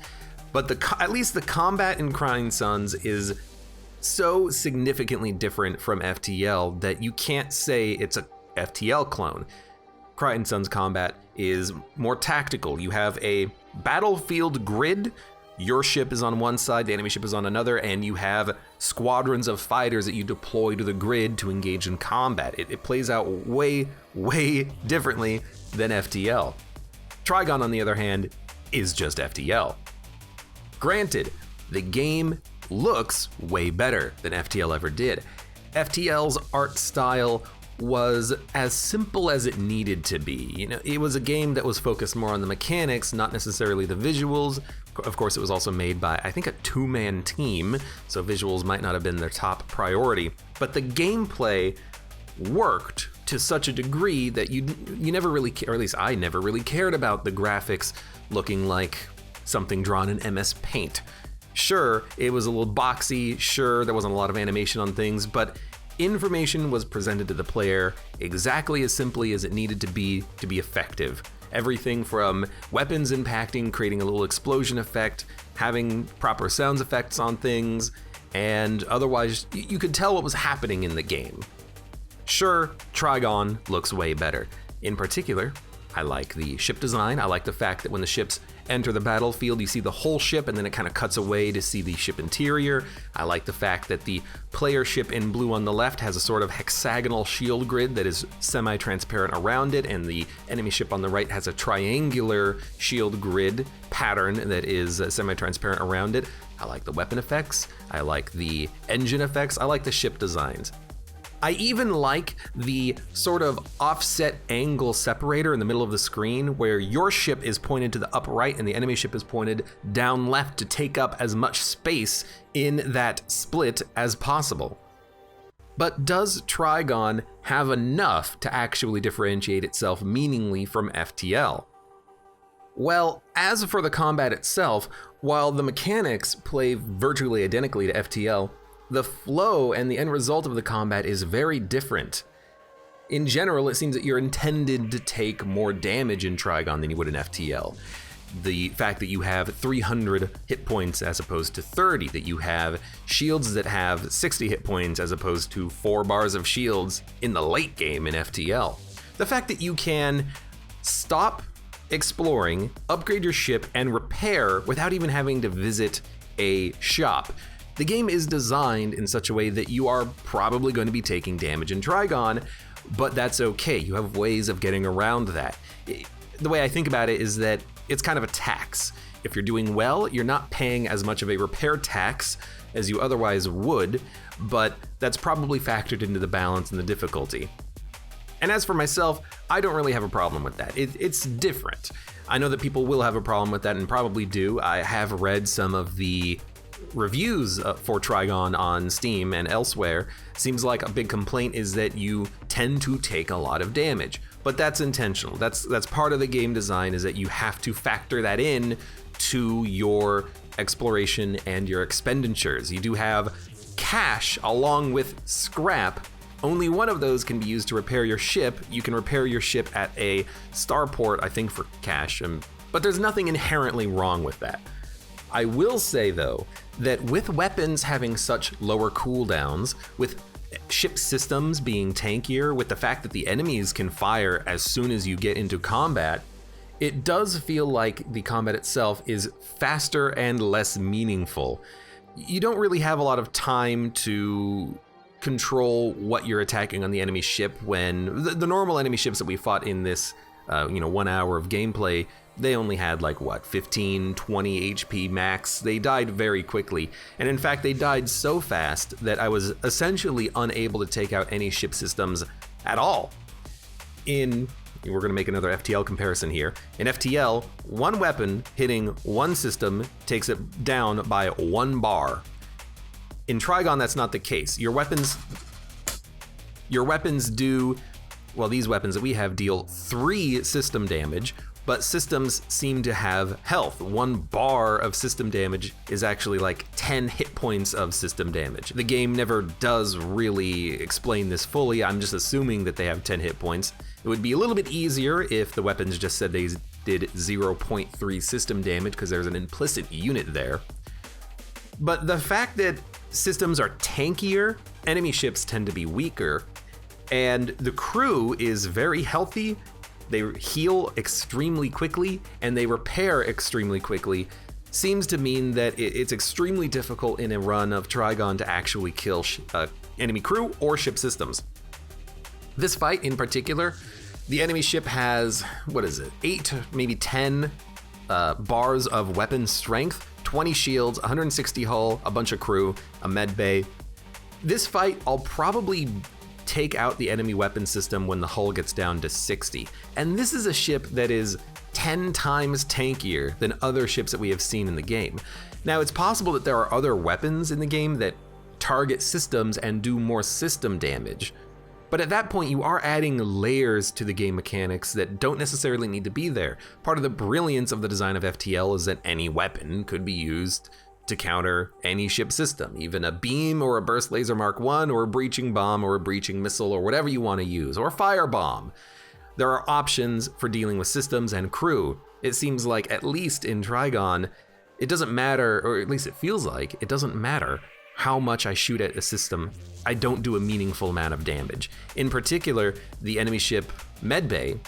But at least the combat in Crying Suns is so significantly different from FTL that you can't say it's a FTL clone. Crying Suns combat is more tactical. You have a battlefield grid. Your ship is on one side, the enemy ship is on another, and you have squadrons of fighters that you deploy to the grid to engage in combat. It plays out way, way differently than FTL. Trigon, on the other hand, is just FTL. Granted, the game looks way better than FTL ever did. FTL's art style was as simple as it needed to be. It was a game that was focused more on the mechanics, not necessarily the visuals. Of course, it was also made by, I think, a two-man team, so visuals might not have been their top priority. But the gameplay worked to such a degree that you never really, or at least I never really cared about the graphics looking like something drawn in MS Paint. Sure, it was a little boxy, sure, there wasn't a lot of animation on things, but information was presented to the player exactly as simply as it needed to be effective. Everything from weapons impacting, creating a little explosion effect, having proper sound effects on things, and otherwise you could tell what was happening in the game. Sure, Trigon looks way better. In particular, I like the ship design. I like the fact that when the ships enter the battlefield, you see the whole ship and then it kind of cuts away to see the ship interior. I like the fact that the player ship in blue on the left has a sort of hexagonal shield grid that is semi-transparent around it, and the enemy ship on the right has a triangular shield grid pattern that is semi-transparent around it. I like the weapon effects. I like the engine effects. I like the ship designs. I even like the sort of offset angle separator in the middle of the screen where your ship is pointed to the upper right and the enemy ship is pointed down left to take up as much space in that split as possible. But does Trigon have enough to actually differentiate itself meaningfully from FTL? Well, as for the combat itself, while the mechanics play virtually identically to FTL, the flow and the end result of the combat is very different. In general, it seems that you're intended to take more damage in Trigon than you would in FTL. The fact that you have 300 hit points as opposed to 30, that you have shields that have 60 hit points as opposed to 4 bars of shields in the late game in FTL. The fact that you can stop exploring, upgrade your ship, and repair without even having to visit a shop. The game is designed in such a way that you are probably going to be taking damage in Trigon, but that's okay. You have ways of getting around that. The way I think about it is that it's kind of a tax. If you're doing well, you're not paying as much of a repair tax as you otherwise would, but that's probably factored into the balance and the difficulty. And as for myself, I don't really have a problem with that. It's different. I know that people will have a problem with that and probably do. I have read some of the reviews for Trigon on Steam and elsewhere. Seems like a big complaint is that you tend to take a lot of damage, but that's intentional. That's part of the game design, is that you have to factor that in to your exploration and your expenditures. You do have cash along with scrap. Only one of those can be used to repair your ship. You can repair your ship at a starport, I think, for cash, but there's nothing inherently wrong with that. I will say, though, that with weapons having such lower cooldowns, with ship systems being tankier, with the fact that the enemies can fire as soon as you get into combat, it does feel like the combat itself is faster and less meaningful. You don't really have a lot of time to control what you're attacking on the enemy ship when the normal enemy ships that we fought in this 1 hour of gameplay, they only had 15, 20 HP max. They died very quickly. And in fact, they died so fast that I was essentially unable to take out any ship systems at all. We're gonna make another FTL comparison here. In FTL, one weapon hitting one system takes it down by 1 bar. In Trigon, that's not the case. Your weapons do, well, these weapons that we have deal 3 system damage, but systems seem to have health. 1 bar of system damage is actually like 10 hit points of system damage. The game never does really explain this fully. I'm just assuming that they have 10 hit points. It would be a little bit easier if the weapons just said they did 0.3 system damage, because there's an implicit unit there. But the fact that systems are tankier, enemy ships tend to be weaker, and the crew is very healthy. They heal extremely quickly and they repair extremely quickly, seems to mean that it's extremely difficult in a run of Trigon to actually kill enemy crew or ship systems. This fight in particular, the enemy ship has, 8, maybe 10 bars of weapon strength, 20 shields, 160 hull, a bunch of crew, a med bay. This fight, I'll probably take out the enemy weapon system when the hull gets down to 60. And this is a ship that is 10 times tankier than other ships that we have seen in the game. Now, it's possible that there are other weapons in the game that target systems and do more system damage. But at that point, you are adding layers to the game mechanics that don't necessarily need to be there. Part of the brilliance of the design of FTL is that any weapon could be used to counter any ship system, even a beam or a burst laser Mark 1 or a breaching bomb or a breaching missile or whatever you want to use, or a firebomb. There are options for dealing with systems and crew. It seems like, at least in Trigon, it doesn't matter, or at least it feels like, it doesn't matter how much I shoot at a system, I don't do a meaningful amount of damage. In particular, the enemy ship medbay,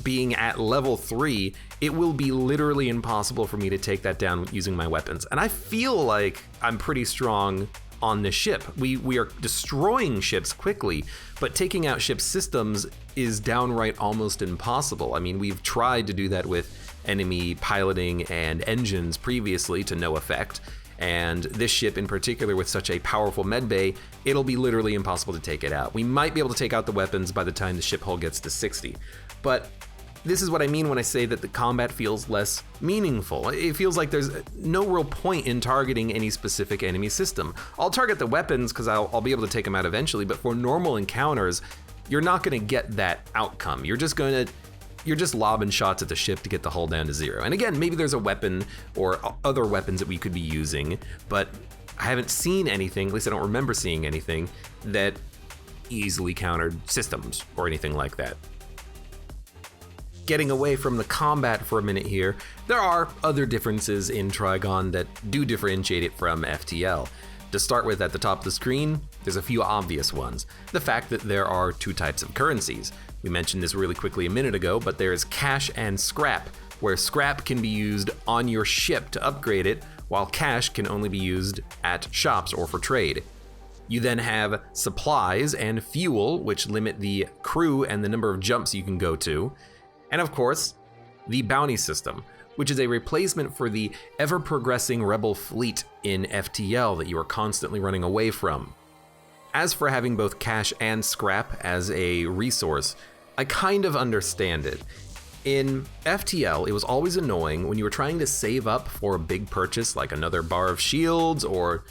being at level 3, it will be literally impossible for me to take that down using my weapons. And I feel like I'm pretty strong on this ship. We are destroying ships quickly, but taking out ship systems is downright almost impossible. I mean, we've tried to do that with enemy piloting and engines previously to no effect. And this ship in particular, with such a powerful medbay, it'll be literally impossible to take it out. We might be able to take out the weapons by the time the ship hull gets to 60, but this is what I mean when I say that the combat feels less meaningful. It feels like there's no real point in targeting any specific enemy system. I'll target the weapons because I'll be able to take them out eventually, but for normal encounters, you're not gonna get that outcome. You're just lobbing shots at the ship to get the hull down to 0. And again, maybe there's a weapon or other weapons that we could be using, but I haven't seen anything, at least I don't remember seeing anything, that easily countered systems or anything like that. Getting away from the combat for a minute here, there are other differences in Trigon that do differentiate it from FTL. To start with, at the top of the screen, there's a few obvious ones. The fact that there are 2 types of currencies. We mentioned this really quickly a minute ago, but there is cash and scrap, where scrap can be used on your ship to upgrade it, while cash can only be used at shops or for trade. You then have supplies and fuel, which limit the crew and the number of jumps you can go to. And of course, the bounty system, which is a replacement for the ever-progressing rebel fleet in FTL that you are constantly running away from. As for having both cash and scrap as a resource, I kind of understand it. In FTL, it was always annoying when you were trying to save up for a big purchase, like another bar of shields or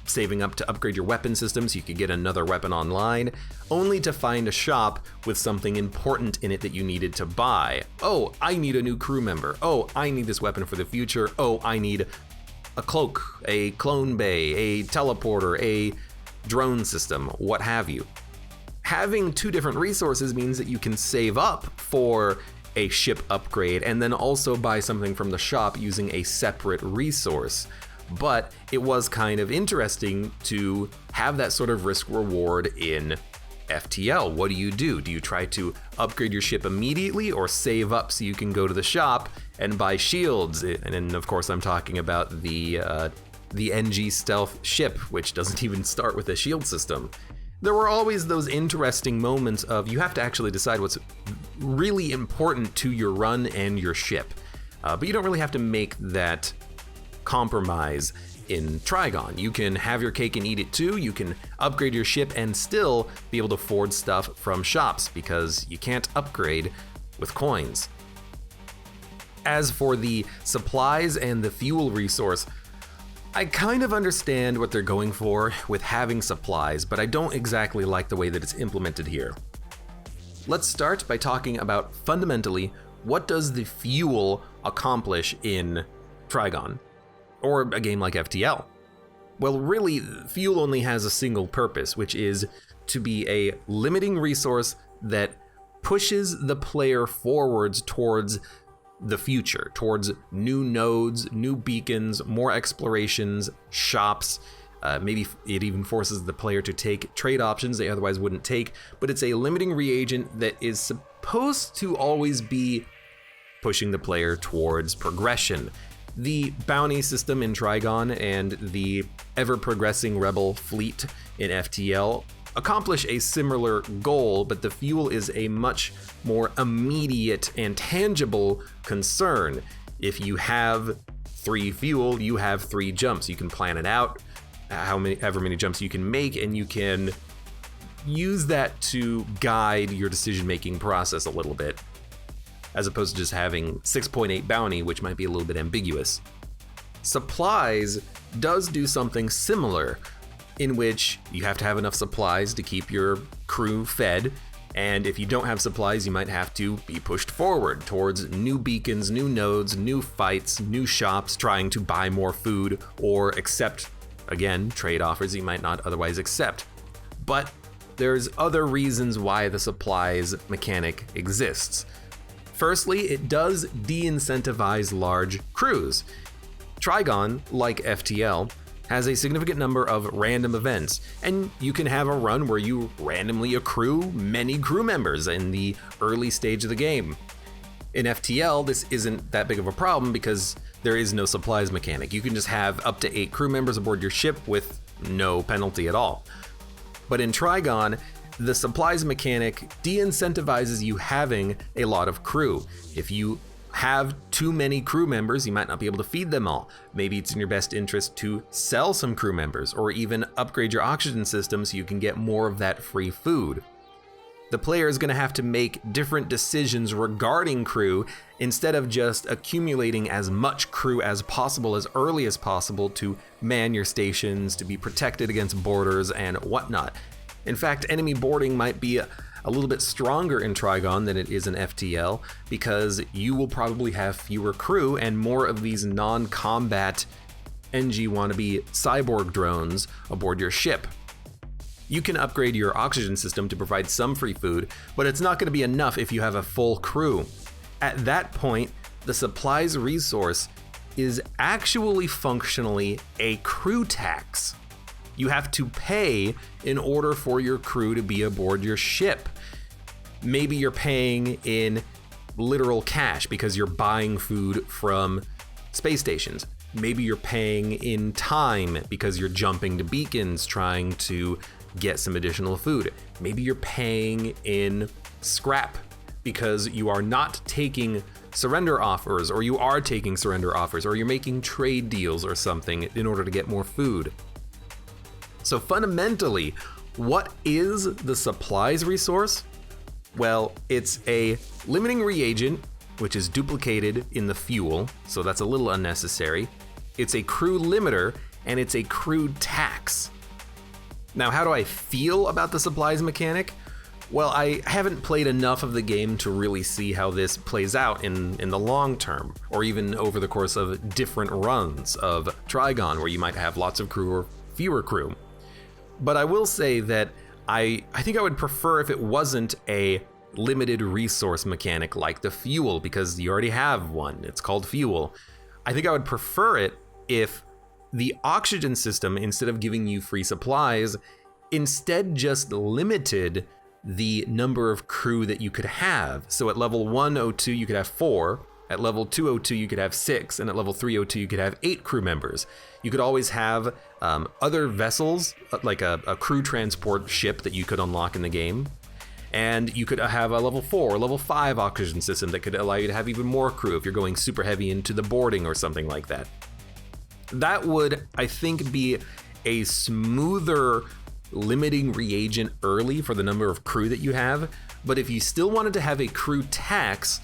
saving up to upgrade your weapon system so you could get another weapon online, only to find a shop with something important in it that you needed to buy. Oh, I need a new crew member. Oh, I need this weapon for the future. Oh, I need a cloak, a clone bay, a teleporter, a drone system, what have you. Having 2 different resources means that you can save up for a ship upgrade and then also buy something from the shop using a separate resource. But it was kind of interesting to have that sort of risk reward in FTL. What do? Do you try to upgrade your ship immediately or save up so you can go to the shop and buy shields? And then of course I'm talking about the NG stealth ship, which doesn't even start with a shield system. There were always those interesting moments of you have to actually decide what's really important to your run and your ship. But you don't really have to make that compromise in Trigon. You can have your cake and eat it too. You can upgrade your ship and still be able to afford stuff from shops because you can't upgrade with coins. As for the supplies and the fuel resource, I kind of understand what they're going for with having supplies, but I don't exactly like the way that it's implemented here. Let's start by talking about fundamentally what does the fuel accomplish in Trigon, or a game like FTL? Well, really, fuel only has a single purpose, which is to be a limiting resource that pushes the player forwards towards the future, towards new nodes, new beacons, more explorations, shops. Maybe it even forces the player to take trade options they otherwise wouldn't take, but it's a limiting reagent that is supposed to always be pushing the player towards progression. The bounty system in Trigon and the ever-progressing rebel fleet in FTL accomplish a similar goal, but the fuel is a much more immediate and tangible concern. If you have 3 fuel, you have 3 jumps. You can plan it out, however many jumps you can make, and you can use that to guide your decision-making process a little bit, as opposed to just having 6.8 bounty, which might be a little bit ambiguous. Supplies does do something similar, in which you have to have enough supplies to keep your crew fed, and if you don't have supplies, you might have to be pushed forward towards new beacons, new nodes, new fights, new shops, trying to buy more food or accept, again, trade offers you might not otherwise accept. But there's other reasons why the supplies mechanic exists. Firstly, it does de-incentivize large crews. Trigon, like FTL, has a significant number of random events, and you can have a run where you randomly accrue many crew members in the early stage of the game. In FTL, this isn't that big of a problem because there is no supplies mechanic. You can just have up to 8 crew members aboard your ship with no penalty at all. But in Trigon, the supplies mechanic de-incentivizes you having a lot of crew. If you have too many crew members, you might not be able to feed them all. Maybe it's in your best interest to sell some crew members or even upgrade your oxygen system so you can get more of that free food. The player is going to have to make different decisions regarding crew instead of just accumulating as much crew as possible as early as possible to man your stations, to be protected against boarders and whatnot. In fact, enemy boarding might be a little bit stronger in Trigon than it is in FTL because you will probably have fewer crew and more of these non-combat NG wannabe cyborg drones aboard your ship. You can upgrade your oxygen system to provide some free food, but it's not going to be enough if you have a full crew. At that point, the supplies resource is actually functionally a crew tax. You have to pay in order for your crew to be aboard your ship. Maybe you're paying in literal cash because you're buying food from space stations. Maybe you're paying in time because you're jumping to beacons trying to get some additional food. Maybe you're paying in scrap because you are not taking surrender offers, or you are taking surrender offers, or you're making trade deals or something in order to get more food. So fundamentally, what is the supplies resource? Well, it's a limiting reagent, which is duplicated in the fuel, so that's a little unnecessary. It's a crew limiter, and it's a crew tax. Now, how do I feel about the supplies mechanic? Well, I haven't played enough of the game to really see how this plays out in the long term, or even over the course of different runs of Trigon, where you might have lots of crew or fewer crew. But I will say that I think I would prefer if it wasn't a limited resource mechanic like the fuel, because you already have one. It's called fuel. I think I would prefer it if the oxygen system, instead of giving you free supplies, instead just limited the number of crew that you could have. So at level 102, you could have 4. At level 202, you could have 6. And at level 302, you could have 8 crew members. You could always have other vessels, like a crew transport ship that you could unlock in the game. And you could have a level 4 or level 5 oxygen system that could allow you to have even more crew if you're going super heavy into the boarding or something like that. That would, I think, be a smoother limiting reagent early for the number of crew that you have. But if you still wanted to have a crew tax,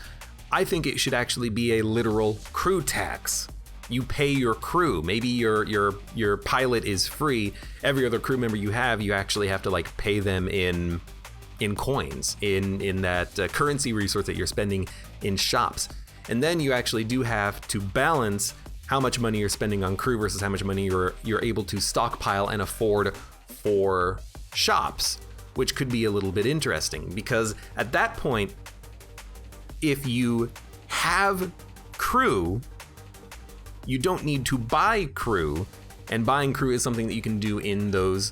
I think it should actually be a literal crew tax. You pay your crew. Maybe your pilot is free. Every other crew member you have, you actually have to like pay them in in coins, in that currency resource that you're spending in shops. And then you actually do have to balance how much money you're spending on crew versus how much money you're able to stockpile and afford for shops, which could be a little bit interesting, because at that point, if you have crew, you don't need to buy crew, and buying crew is something that you can do in those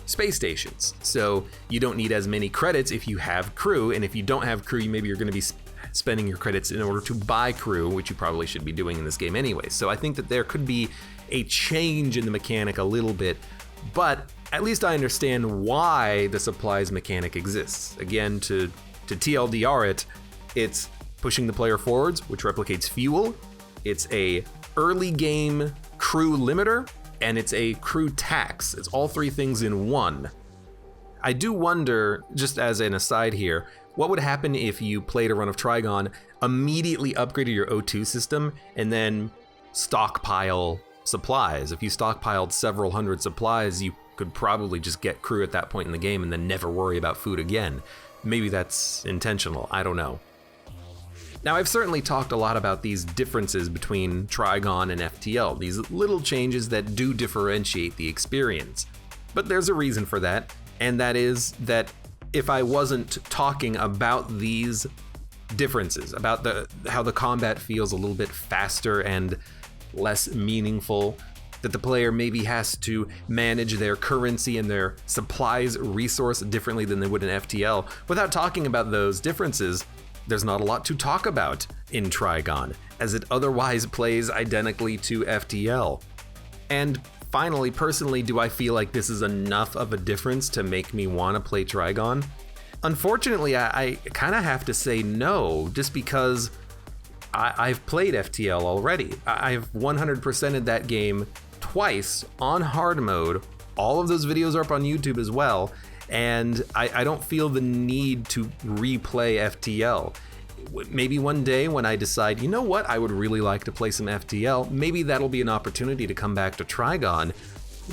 space stations. So you don't need as many credits if you have crew, and if you don't have crew, maybe you're going to be spending your credits in order to buy crew, which you probably should be doing in this game anyway. So I think that there could be a change in the mechanic a little bit, but at least I understand why the supplies mechanic exists. Again, to TLDR it, it's pushing the player forwards, which replicates fuel. It's a early game crew limiter, and it's a crew tax. It's all three things in one. I do wonder, just as an aside here, what would happen if you played a run of Trigon, immediately upgraded your O2 system, and then stockpile supplies? If you stockpiled several hundred supplies, you could probably just get crew at that point in the game and then never worry about food again. Maybe that's intentional, I don't know. Now, I've certainly talked a lot about these differences between Trigon and FTL, these little changes that do differentiate the experience. But there's a reason for that, and that is that if I wasn't talking about these differences, about how the combat feels a little bit faster and less meaningful, that the player maybe has to manage their currency and their supplies resource differently than they would in FTL, without talking about those differences, there's not a lot to talk about in Trigon, as it otherwise plays identically to FTL. And finally, personally, do I feel like this is enough of a difference to make me want to play Trigon? Unfortunately, I kind of have to say no, just because I've played FTL already. I've 100%ed that game twice on hard mode. All of those videos are up on YouTube as well. And I don't feel the need to replay FTL. Maybe one day when I decide, you know what, I would really like to play some FTL, maybe that'll be an opportunity to come back to Trigon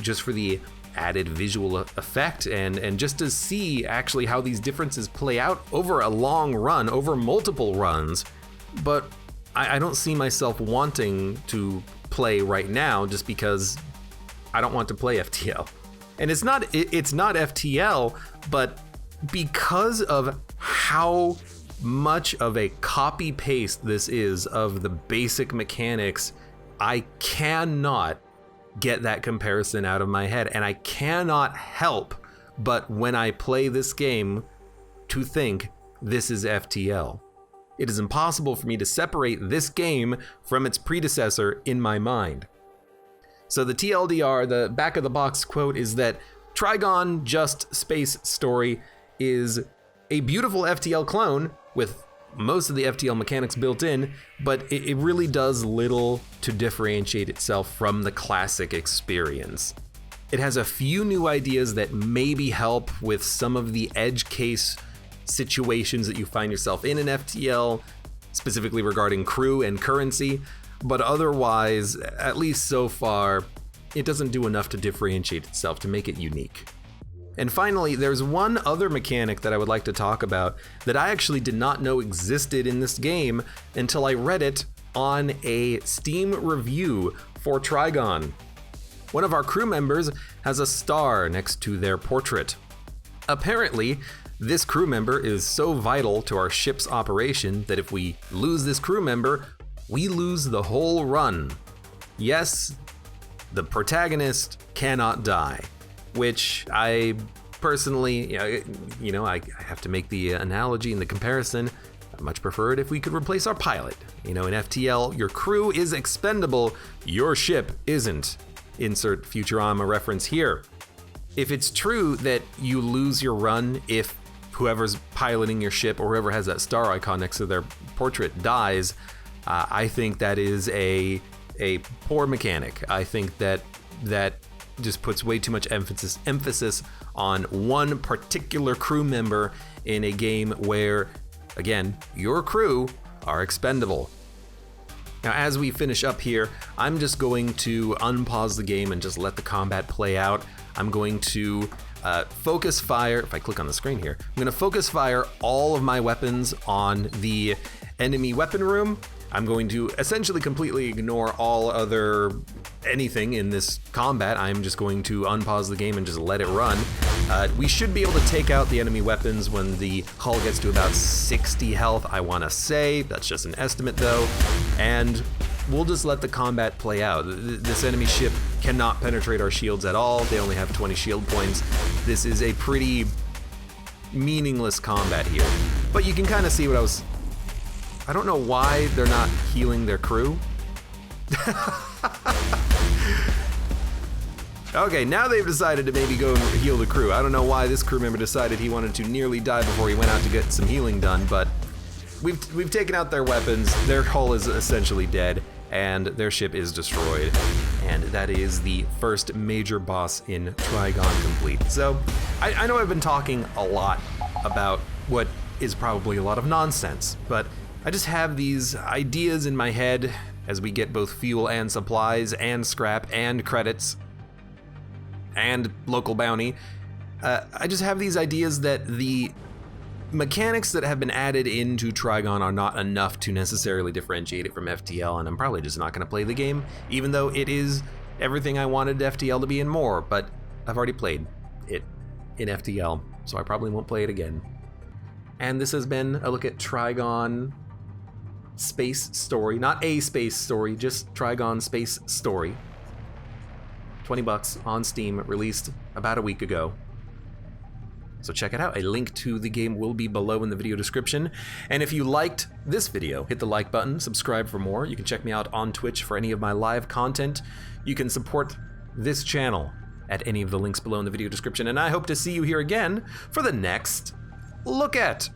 just for the added visual effect and just to see actually how these differences play out over a long run, over multiple runs. But I don't see myself wanting to play right now just because I don't want to play FTL. And it's not FTL, but because of how much of a copy paste this is of the basic mechanics, I cannot get that comparison out of my head. And I cannot help but when I play this game to think this is FTL. It is impossible for me to separate this game from its predecessor in my mind. So the TLDR, the back of the box quote, is that Trigon Just Space Story is a beautiful FTL clone with most of the FTL mechanics built in, but it really does little to differentiate itself from the classic experience. It has a few new ideas that maybe help with some of the edge case situations that you find yourself in FTL, specifically regarding crew and currency. But otherwise, at least so far, it doesn't do enough to differentiate itself to make it unique. And finally, there's one other mechanic that I would like to talk about that I actually did not know existed in this game until I read it on a Steam review for Trigon. One of our crew members has a star next to their portrait. Apparently, this crew member is so vital to our ship's operation that if we lose this crew member, we lose the whole run. Yes, the protagonist cannot die, which I personally, I have to make the analogy and the comparison. I much prefer it if we could replace our pilot. In FTL, your crew is expendable, your ship isn't. Insert Futurama reference here. If it's true that you lose your run if whoever's piloting your ship or whoever has that star icon next to their portrait dies, I think that is a poor mechanic. I think that just puts way too much emphasis on one particular crew member in a game where, again, your crew are expendable. Now, as we finish up here, I'm just going to unpause the game and just let the combat play out. I'm going to focus fire. If I click on the screen here, I'm going to focus fire all of my weapons on the enemy weapon room. I'm going to essentially completely ignore all other anything in this combat. I'm just going to unpause the game and just let it run. We should be able to take out the enemy weapons when the hull gets to about 60 health, I want to say. That's just an estimate though. And we'll just let the combat play out. This enemy ship cannot penetrate our shields at all. They only have 20 shield points. This is a pretty meaningless combat here. But you can kind of see what I don't know why they're not healing their crew. Okay, now they've decided to maybe go and heal the crew. I don't know why this crew member decided he wanted to nearly die before he went out to get some healing done, but we've taken out their weapons. Their hull is essentially dead, and their ship is destroyed. And that is the first major boss in Trigon complete. So, I know I've been talking a lot about what is probably a lot of nonsense, but I just have these ideas in my head as we get both fuel and supplies and scrap and credits and local bounty. I just have these ideas that the mechanics that have been added into Trigon are not enough to necessarily differentiate it from FTL, and I'm probably just not going to play the game, even though it is everything I wanted FTL to be and more, but I've already played it in FTL, so I probably won't play it again. And this has been a look at Trigon Space Story, not a space story, just Trigon Space Story. $20 on Steam, released about a week ago. So check it out. A link to the game will be below in the video description. And if you liked this video, hit the like button, subscribe for more. You can check me out on Twitch for any of my live content. You can support this channel at any of the links below in the video description. And I hope to see you here again for the next Look At.